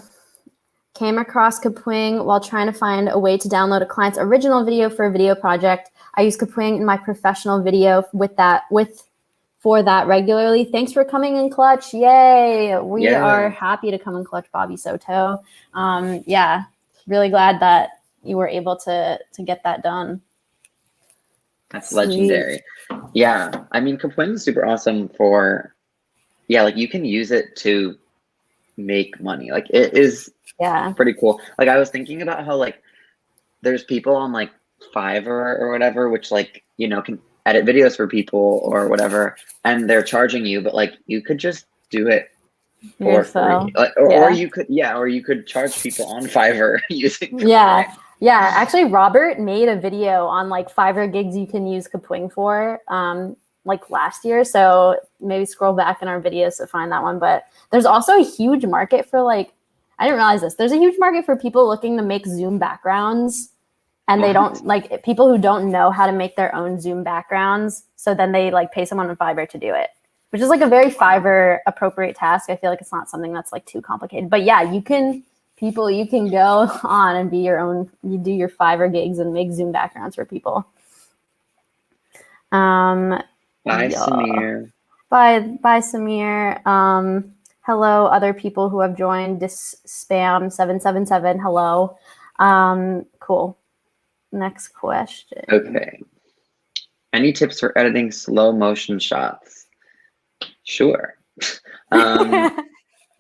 Speaker 1: Came across Kapwing while trying to find a way to download a client's original video for a video project. I use Kapwing in my professional video for that regularly. Thanks for coming in clutch. Yay. We are happy to come in clutch, Bobby Soto. Yeah, really glad that you were able to get that done.
Speaker 2: That's legendary. Yeah, I mean, Kapwing is super awesome for, yeah, like you can use it to make money. Like it is pretty cool. Like I was thinking about how like there's people on like Fiverr or whatever, which like, you know, can edit videos for people or whatever, and they're charging you, but like you could just do it for free. Like, or you could charge people on Fiverr using Kapwing.
Speaker 1: Yeah, actually, Robert made a video on like Fiverr gigs you can use Kapwing for, like last year. So maybe scroll back in our videos to find that one. But there's also a huge market for like, I didn't realize this. There's a huge market for people looking to make Zoom backgrounds, and they don't like people who don't know how to make their own Zoom backgrounds. So then they like pay someone on Fiverr to do it, which is like a very Fiverr appropriate task. I feel like it's not something that's like too complicated. But yeah, you can go on and be your own, you do your Fiverr gigs and make Zoom backgrounds for people. Bye,
Speaker 2: Samir.
Speaker 1: Bye, Samir. Hello, other people who have joined this spam 777. Hello. Cool. Next question.
Speaker 2: Okay. Any tips for editing slow motion shots? Sure.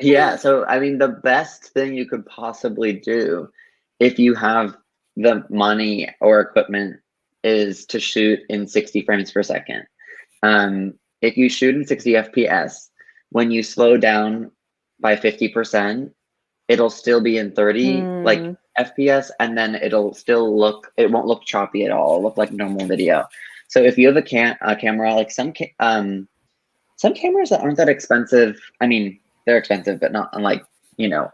Speaker 2: Yeah, so I mean, the best thing you could possibly do if you have the money or equipment is to shoot in 60 frames per second. If you shoot in 60 FPS, when you slow down by 50%, it'll still be in 30 like FPS, and then it won't look choppy at all. It'll look like normal video. So if you have a camera, like some cameras that aren't that expensive, I mean, they're expensive, but not unlike, you know,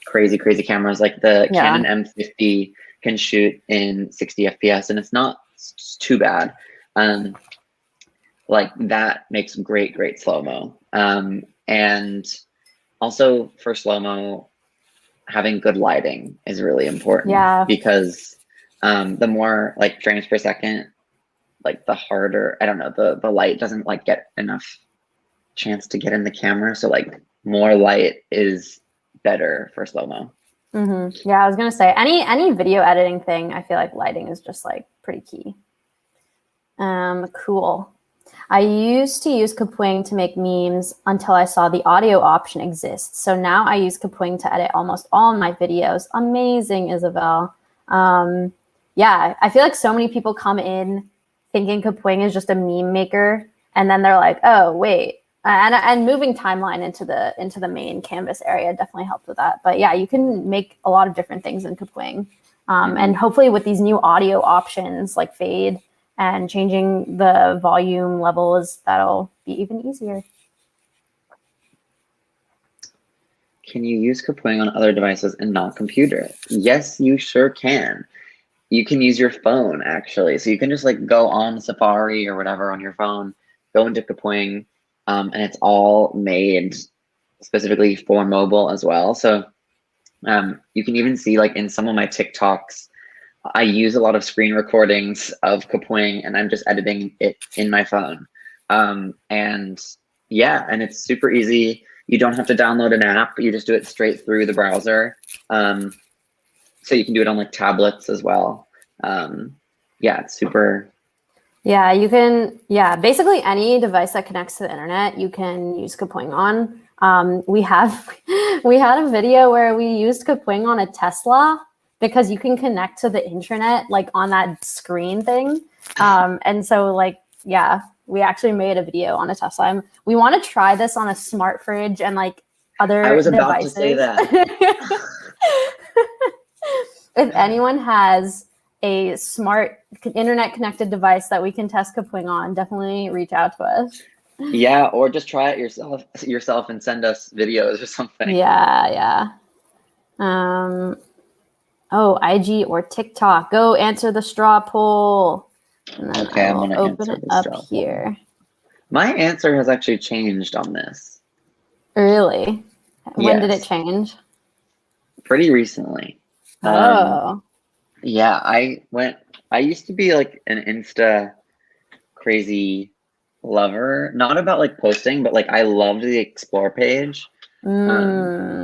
Speaker 2: crazy cameras like the Canon M50 can shoot in 60 FPS, and it's not too bad. Like that makes great slow-mo. And also for slow-mo, having good lighting is really important.
Speaker 1: Yeah.
Speaker 2: Because the more like frames per second, like the harder, I don't know, the light doesn't like get enough chance to get in the camera. So like more light is better for slow-mo.
Speaker 1: Yeah, I was gonna say any video editing thing, I feel like lighting is just like pretty key. Cool. I used to use Kapwing to make memes until I saw the audio option exist. So now I use Kapwing to edit almost all my videos. Amazing, Isabel. Yeah, I feel like so many people come in thinking Kapwing is just a meme maker, and then they're like, oh wait. And moving timeline into the main canvas area definitely helped with that. But yeah, you can make a lot of different things in Kapwing. And hopefully with these new audio options like fade and changing the volume levels, that'll be even easier.
Speaker 2: Can you use Kapwing on other devices and not computer? Yes, you sure can. You can use your phone actually. So you can just like go on Safari or whatever on your phone, go into Kapwing, and it's all made specifically for mobile as well. So you can even see like in some of my TikToks, I use a lot of screen recordings of Kapwing, and I'm just editing it in my phone. And yeah, and it's super easy. You don't have to download an app. You just do it straight through the browser. So you can do it on like tablets as well. Yeah, it's super.
Speaker 1: Yeah, you can. Yeah, basically any device that connects to the internet, you can use Kapwing on. We had a video where we used Kapwing on a Tesla because you can connect to the intranet like on that screen thing. And so like, yeah, we actually made a video on a Tesla. We want to try this on a smart fridge and like other
Speaker 2: I was about
Speaker 1: devices.
Speaker 2: to say that.
Speaker 1: If anyone has a smart internet connected device that we can test Kapwing on, definitely reach out to us.
Speaker 2: Yeah, or just try it yourself and send us videos or something.
Speaker 1: Yeah. Oh, IG or TikTok. Go answer the straw poll. And then
Speaker 2: Okay,
Speaker 1: I
Speaker 2: I'm
Speaker 1: will
Speaker 2: gonna
Speaker 1: open
Speaker 2: answer
Speaker 1: it
Speaker 2: the
Speaker 1: up
Speaker 2: straw poll.
Speaker 1: here.
Speaker 2: My answer has actually changed on this.
Speaker 1: Really? When did it
Speaker 2: Yes,
Speaker 1: change?
Speaker 2: pretty recently.
Speaker 1: Oh.
Speaker 2: Yeah, I used to be like an Insta crazy lover, not about like posting, but like I loved the explore page.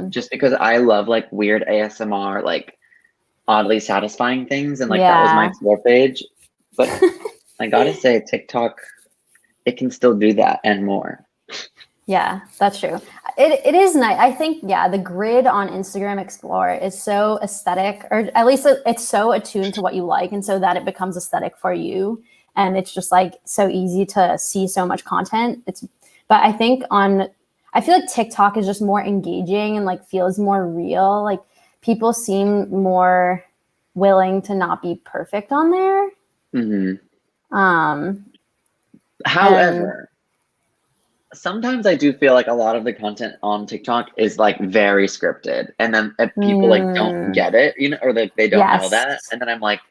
Speaker 2: Just because I love like weird ASMR, like oddly satisfying things, and like that was my
Speaker 1: Yeah.
Speaker 2: explore page. But I gotta say, TikTok, it can still do that and more.
Speaker 1: Yeah, that's true. It is nice. I think, yeah, the grid on Instagram Explore is so aesthetic, or at least it's so attuned to what you like, and so that it becomes aesthetic for you. And it's just like so easy to see so much content. But I think I feel like TikTok is just more engaging and like feels more real. Like people seem more willing to not be perfect on there. Um, and
Speaker 2: However, sometimes I do feel like a lot of the content on TikTok is like very scripted, and then if people like don't get it, or they don't know
Speaker 1: yes,
Speaker 2: that, and then I'm like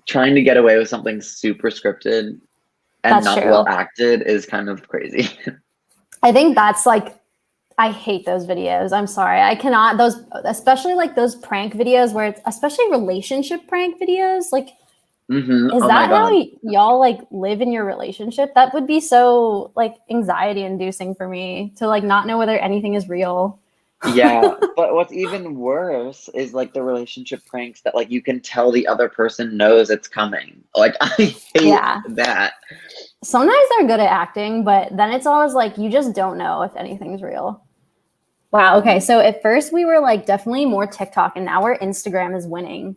Speaker 2: trying to get away with something super scripted and
Speaker 1: that's
Speaker 2: not
Speaker 1: true.
Speaker 2: well acted is kind of crazy.
Speaker 1: I think that's like, I hate those videos. I'm sorry. I cannot, especially like those prank videos where it's, especially relationship prank videos. Like, is
Speaker 2: Oh my
Speaker 1: that how
Speaker 2: God.
Speaker 1: y'all like live in your relationship? That would be so like anxiety inducing for me to like not know whether anything is real.
Speaker 2: Yeah, but what's even worse is like the relationship pranks that like you can tell the other person knows it's coming. Like I hate
Speaker 1: Yeah.
Speaker 2: that.
Speaker 1: Sometimes they're good at acting, but then it's always like you just don't know if anything's real. Wow. Okay. So at first we were like definitely more TikTok, and now our Instagram is winning.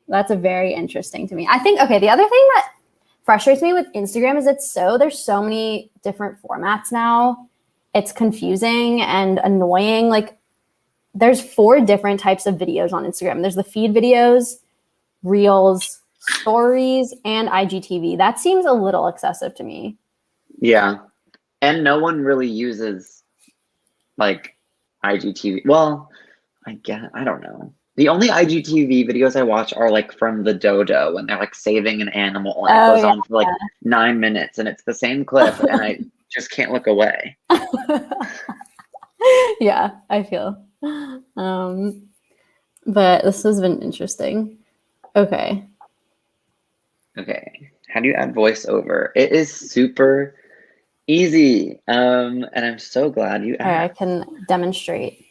Speaker 1: That's a very interesting to me. I think, okay, the other thing that frustrates me with Instagram is there's so many different formats now. It's confusing and annoying. Like there's 4 different types of videos on Instagram. There's the feed videos, reels, stories, and IGTV. That seems a little excessive to me.
Speaker 2: Yeah. And no one really uses like IGTV. Well, I don't know. The only IGTV videos I watch are like from the dodo when they're like saving an animal and it
Speaker 1: Oh
Speaker 2: goes
Speaker 1: yeah.
Speaker 2: on for like 9 minutes and it's the same clip and I just can't look away.
Speaker 1: Yeah, I feel. But this has been interesting. Okay.
Speaker 2: Okay. How do you add voiceover? It is super easy. And I'm so glad you
Speaker 1: All right, I
Speaker 2: asked.
Speaker 1: can demonstrate.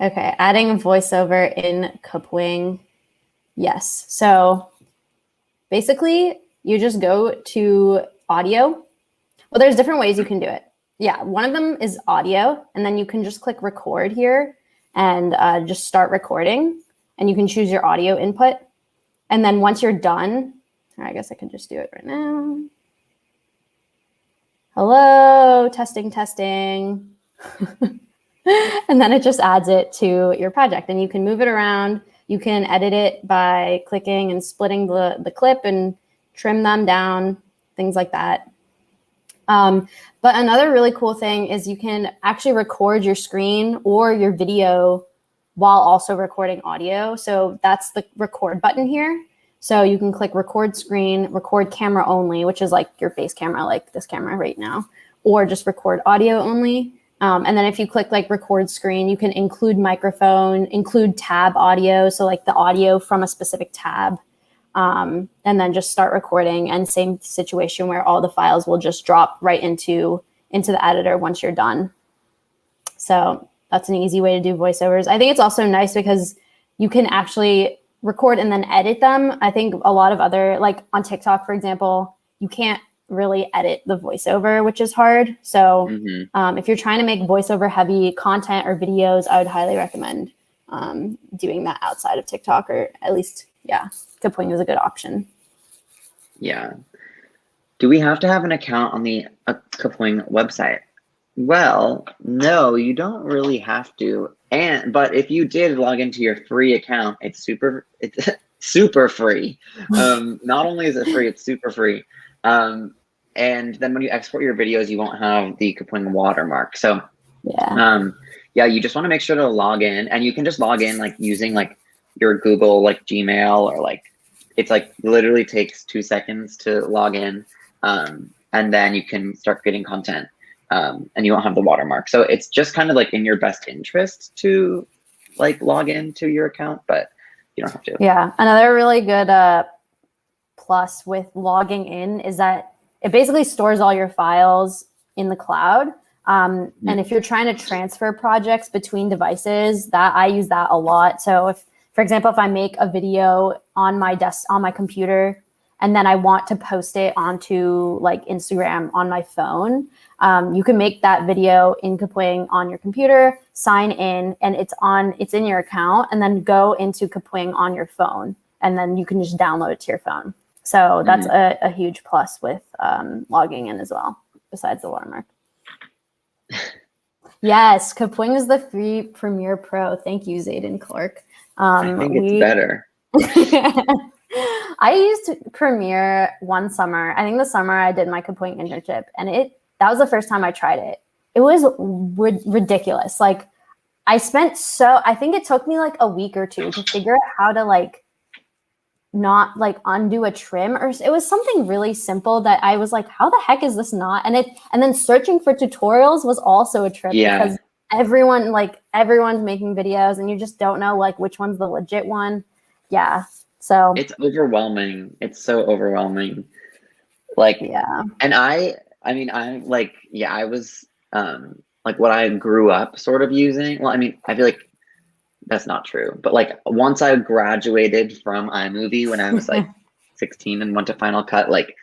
Speaker 1: Okay, adding voiceover in Kapwing. Yes. So basically, you just go to audio. Well, there's different ways you can do it. Yeah, one of them is audio, and then you can just click record here and just start recording, and you can choose your audio input. And then once you're done, I guess I can just do it right now. Hello, testing, testing. And then it just adds it to your project, and you can move it around. You can edit it by clicking and splitting the clip and trim them down, things like that. But another really cool thing is you can actually record your screen or your video while also recording audio. So that's the record button here. So you can click record screen, record camera only, which is like your face camera, like this camera right now, or just record audio only. And then if you click like record screen, you can include microphone, include tab audio. So like the audio from a specific tab, and then just start recording, and same situation where all the files will just drop right into the editor once you're done. So that's an easy way to do voiceovers. I think it's also nice because you can actually record and then edit them. I think a lot of other, like on TikTok, for example, you can't really edit the voiceover, which is hard. So if you're trying to make voiceover heavy content or videos, I would highly recommend doing that outside of TikTok, or at least, yeah, Kapwing is a good option.
Speaker 2: Yeah. Do we have to have an account on the Kapwing website? Well, no, you don't really have to. But if you did log into your free account, it's super free. Not only is it free, it's super free. And then when you export your videos, you won't have the Kapwing watermark. So
Speaker 1: Yeah.
Speaker 2: yeah, you just want to make sure to log in, and you can just log in like using like your Google like Gmail, or like it's like literally takes 2 seconds to log in. And then you can start creating content. And you won't have the watermark. So it's just kind of like in your best interest to like log into your account, but you don't have to.
Speaker 1: Yeah. Another really good plus with logging in is that it basically stores all your files in the cloud. And if you're trying to transfer projects between devices, that I use that a lot. So if, for example, if I make a video on my on my computer, and then I want to post it onto like Instagram on my phone, you can make that video in Kapwing on your computer, sign in, and it's in your account, and then go into Kapwing on your phone, and then you can just download it to your phone. So that's a huge plus with logging in as well, besides the watermark. Yes, Kapwing is the free Premiere Pro. Thank you, Zayden Clark.
Speaker 2: I think it's better.
Speaker 1: I used Premiere one summer. I think the summer I did my Kapwing internship, and that was the first time I tried it. It was ridiculous. Like I think it took me like a week or two to figure out how to like not like undo a trim, or it was something really simple that I was like, how the heck is this not? And then searching for tutorials was also a trip, because everyone's making videos and you just don't know like which one's the legit one. Yeah. So
Speaker 2: it's overwhelming. It's so overwhelming. Like,
Speaker 1: yeah.
Speaker 2: And I mean, I'm like, yeah, I was like what I grew up sort of using. Well, I mean, I feel like that's not true, but like once I graduated from iMovie when I was like 16 and went to Final Cut, like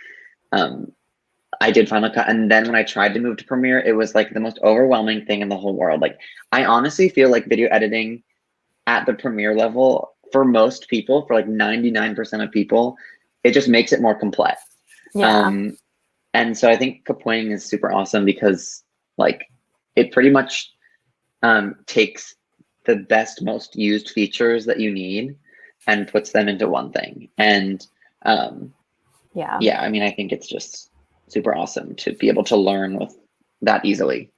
Speaker 2: I did Final Cut, and then when I tried to move to Premiere, it was like the most overwhelming thing in the whole world. Like I honestly feel like video editing at the Premiere level, for most people, for like 99% of people, it just makes it more complex.
Speaker 1: Yeah.
Speaker 2: And so I think Kapwing is super awesome because like it pretty much takes the best, most used features that you need and puts them into one thing. And yeah, I mean, I think it's just super awesome to be able to learn with that easily.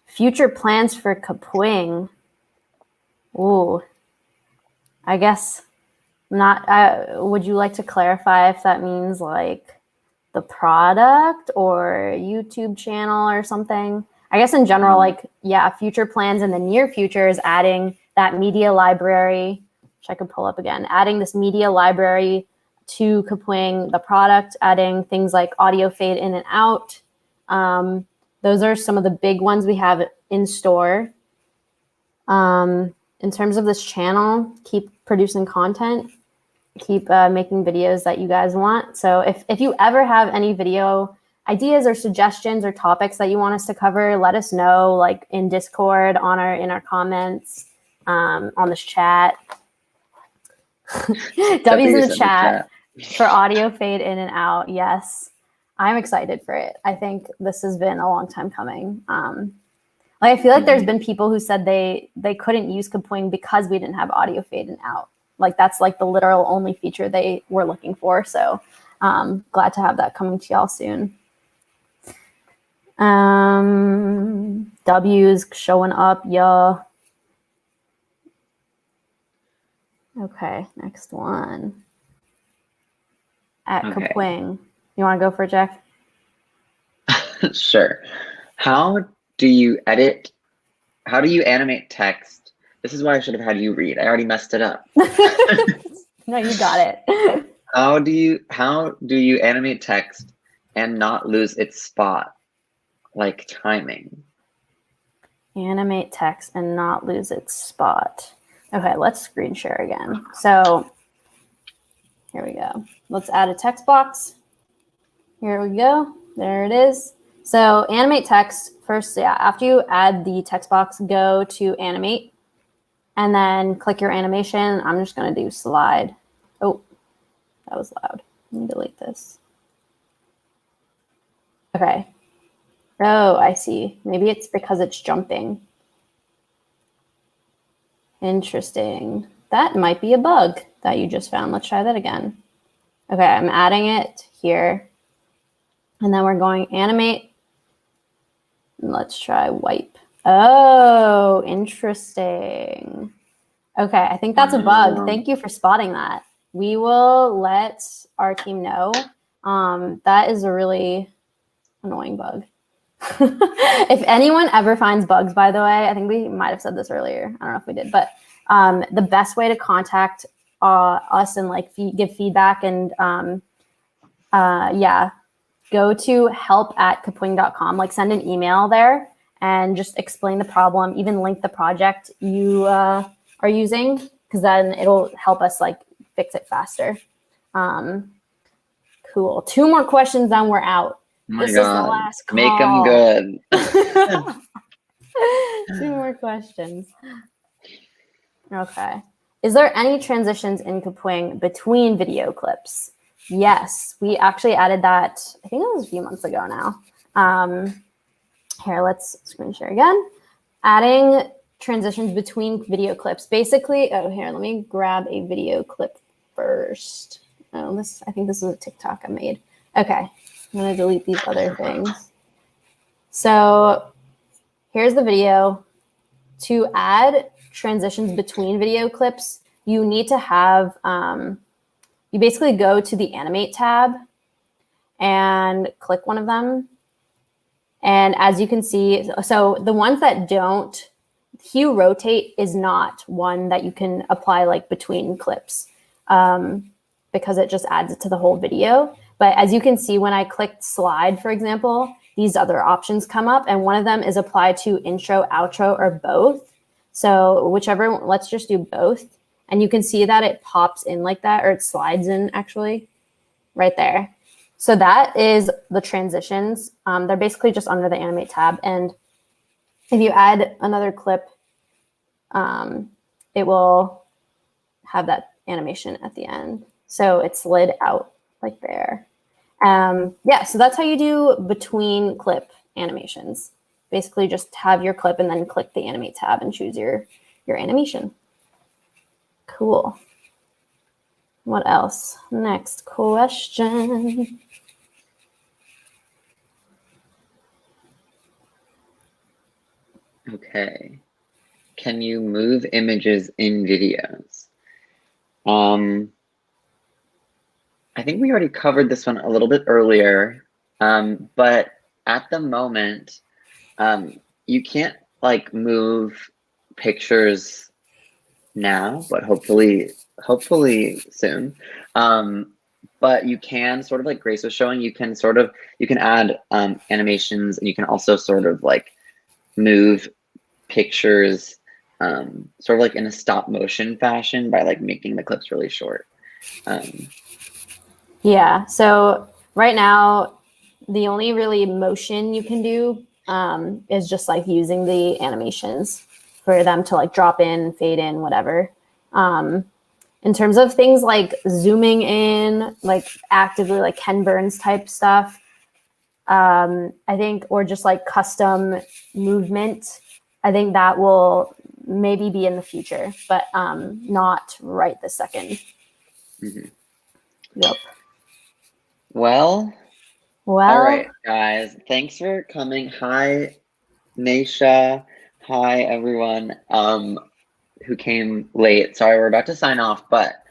Speaker 1: Future plans for Kapwing. Ooh, I guess not. Would you like to clarify if that means like the product or YouTube channel or something? I guess in general, like, yeah, future plans in the near future is adding that media library, which I could pull up again, adding this media library to Kapwing, the product, adding things like audio fade in and out. Those are some of the big ones we have in store. In terms of this channel, keep producing content, keep making videos that you guys want. So if you ever have any video ideas or suggestions or topics that you want us to cover, let us know, like in Discord, in our comments, on this chat. W's in the chat for audio fade in and out. Yes, I'm excited for it. I think this has been a long time coming. Like I feel like there's been people who said they couldn't use Kapwing because we didn't have audio fade in out. Like that's like the literal only feature they were looking for. So glad to have that coming to y'all soon. W's showing up, yeah. Okay, next one. At Kapwing. You want to go for it, Jack?
Speaker 2: Sure. How do you animate text? This is why I should have had you read. I already messed it up.
Speaker 1: No, you got it.
Speaker 2: How do you animate text and not lose its spot? Like timing.
Speaker 1: Animate text and not lose its spot. Okay, let's screen share again. So here we go. Let's add a text box. Here we go. There it is. So animate text first. Yeah, after you add the text box, go to animate and then click your animation. I'm just going to do slide. Oh, that was loud. Let me delete this. Okay. Oh, I see. Maybe it's because it's jumping. Interesting. That might be a bug that you just found. Let's try that again. Okay, I'm adding it here. And then we're going animate. And let's try wipe. Oh, interesting. Okay, I think that's a bug. Thank you for spotting that. We will let our team know. That is a really annoying bug. If anyone ever finds bugs, by the way, I think we might have said this earlier. I don't know if we did, but the best way to contact us and like give feedback and yeah, go to help@kapwing.com, like send an email there and just explain the problem, even link the project you are using, because then it'll help us like fix it faster. Cool. 2 more questions, then we're out.
Speaker 2: Oh my
Speaker 1: This
Speaker 2: God.
Speaker 1: is the last call.
Speaker 2: Make them good.
Speaker 1: 2 more questions. Okay. Is there any transitions in Kapwing between video clips? Yes, we actually added that, I think it was a few months ago now. Here, let's screen share again. Adding transitions between video clips. Basically, oh, here, let me grab a video clip first. Oh, I think this is a TikTok I made. Okay, I'm gonna delete these other things. So here's the video. To add transitions between video clips, you need to have, you basically go to the animate tab and click one of them. And as you can see, so the ones that don't, hue rotate is not one that you can apply like between clips because it just adds it to the whole video. But as you can see, when I clicked slide, for example, these other options come up, and one of them is applied to intro, outro, or both. So whichever, let's just do both. And you can see that it pops in like that, or it slides in actually right there. So that is the transitions. They're basically just under the animate tab. And if you add another clip, it will have that animation at the end. So it slid out like there. Yeah, so that's how you do between clip animations. Basically just have your clip and then click the animate tab and choose your animation. Cool. What else? Next question.
Speaker 2: Okay. Can you move images in videos? I think we already covered this one a little bit earlier, but at the moment, you can't like move pictures now, but hopefully soon. But you can sort of like Grace was showing, you can add animations, and you can also sort of like move pictures sort of like in a stop motion fashion by like making the clips really short.
Speaker 1: Yeah, so right now, the only really motion you can do is just like using the animations for them to like drop in, fade in, whatever. In terms of things like zooming in, like actively like Ken Burns type stuff, I think, or just like custom movement, I think that will maybe be in the future, but not right this second.
Speaker 2: Mm-hmm.
Speaker 1: Yep.
Speaker 2: Well, all right, guys. Thanks for coming. Hi, Naisha. Hi, everyone who came late. Sorry, we're about to sign off, but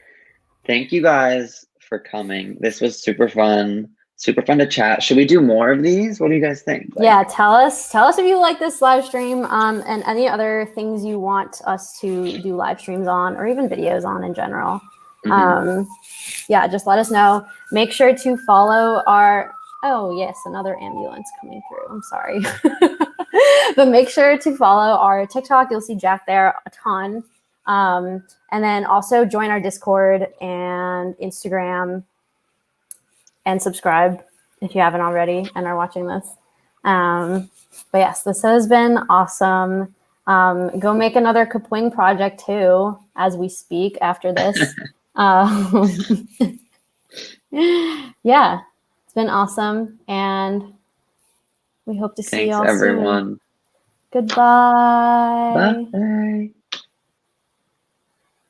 Speaker 2: thank you guys for coming. This was super fun. Super fun to chat. Should we do more of these? What do you guys think?
Speaker 1: Yeah, tell us if you like this live stream and any other things you want us to do live streams on, or even videos on in general. Yeah, just let us know. Make sure to follow our, oh yes, another ambulance coming through. I'm sorry. But make sure to follow our TikTok. You'll see Jack there a ton. And then also join our Discord and Instagram and subscribe if you haven't already and are watching this. But yes, this has been awesome. Go make another Kapwing project too as we speak after this. Yeah, it's been awesome. And We hope to see
Speaker 2: Thanks,
Speaker 1: y'all soon.
Speaker 2: everyone.
Speaker 1: Goodbye.
Speaker 2: Bye.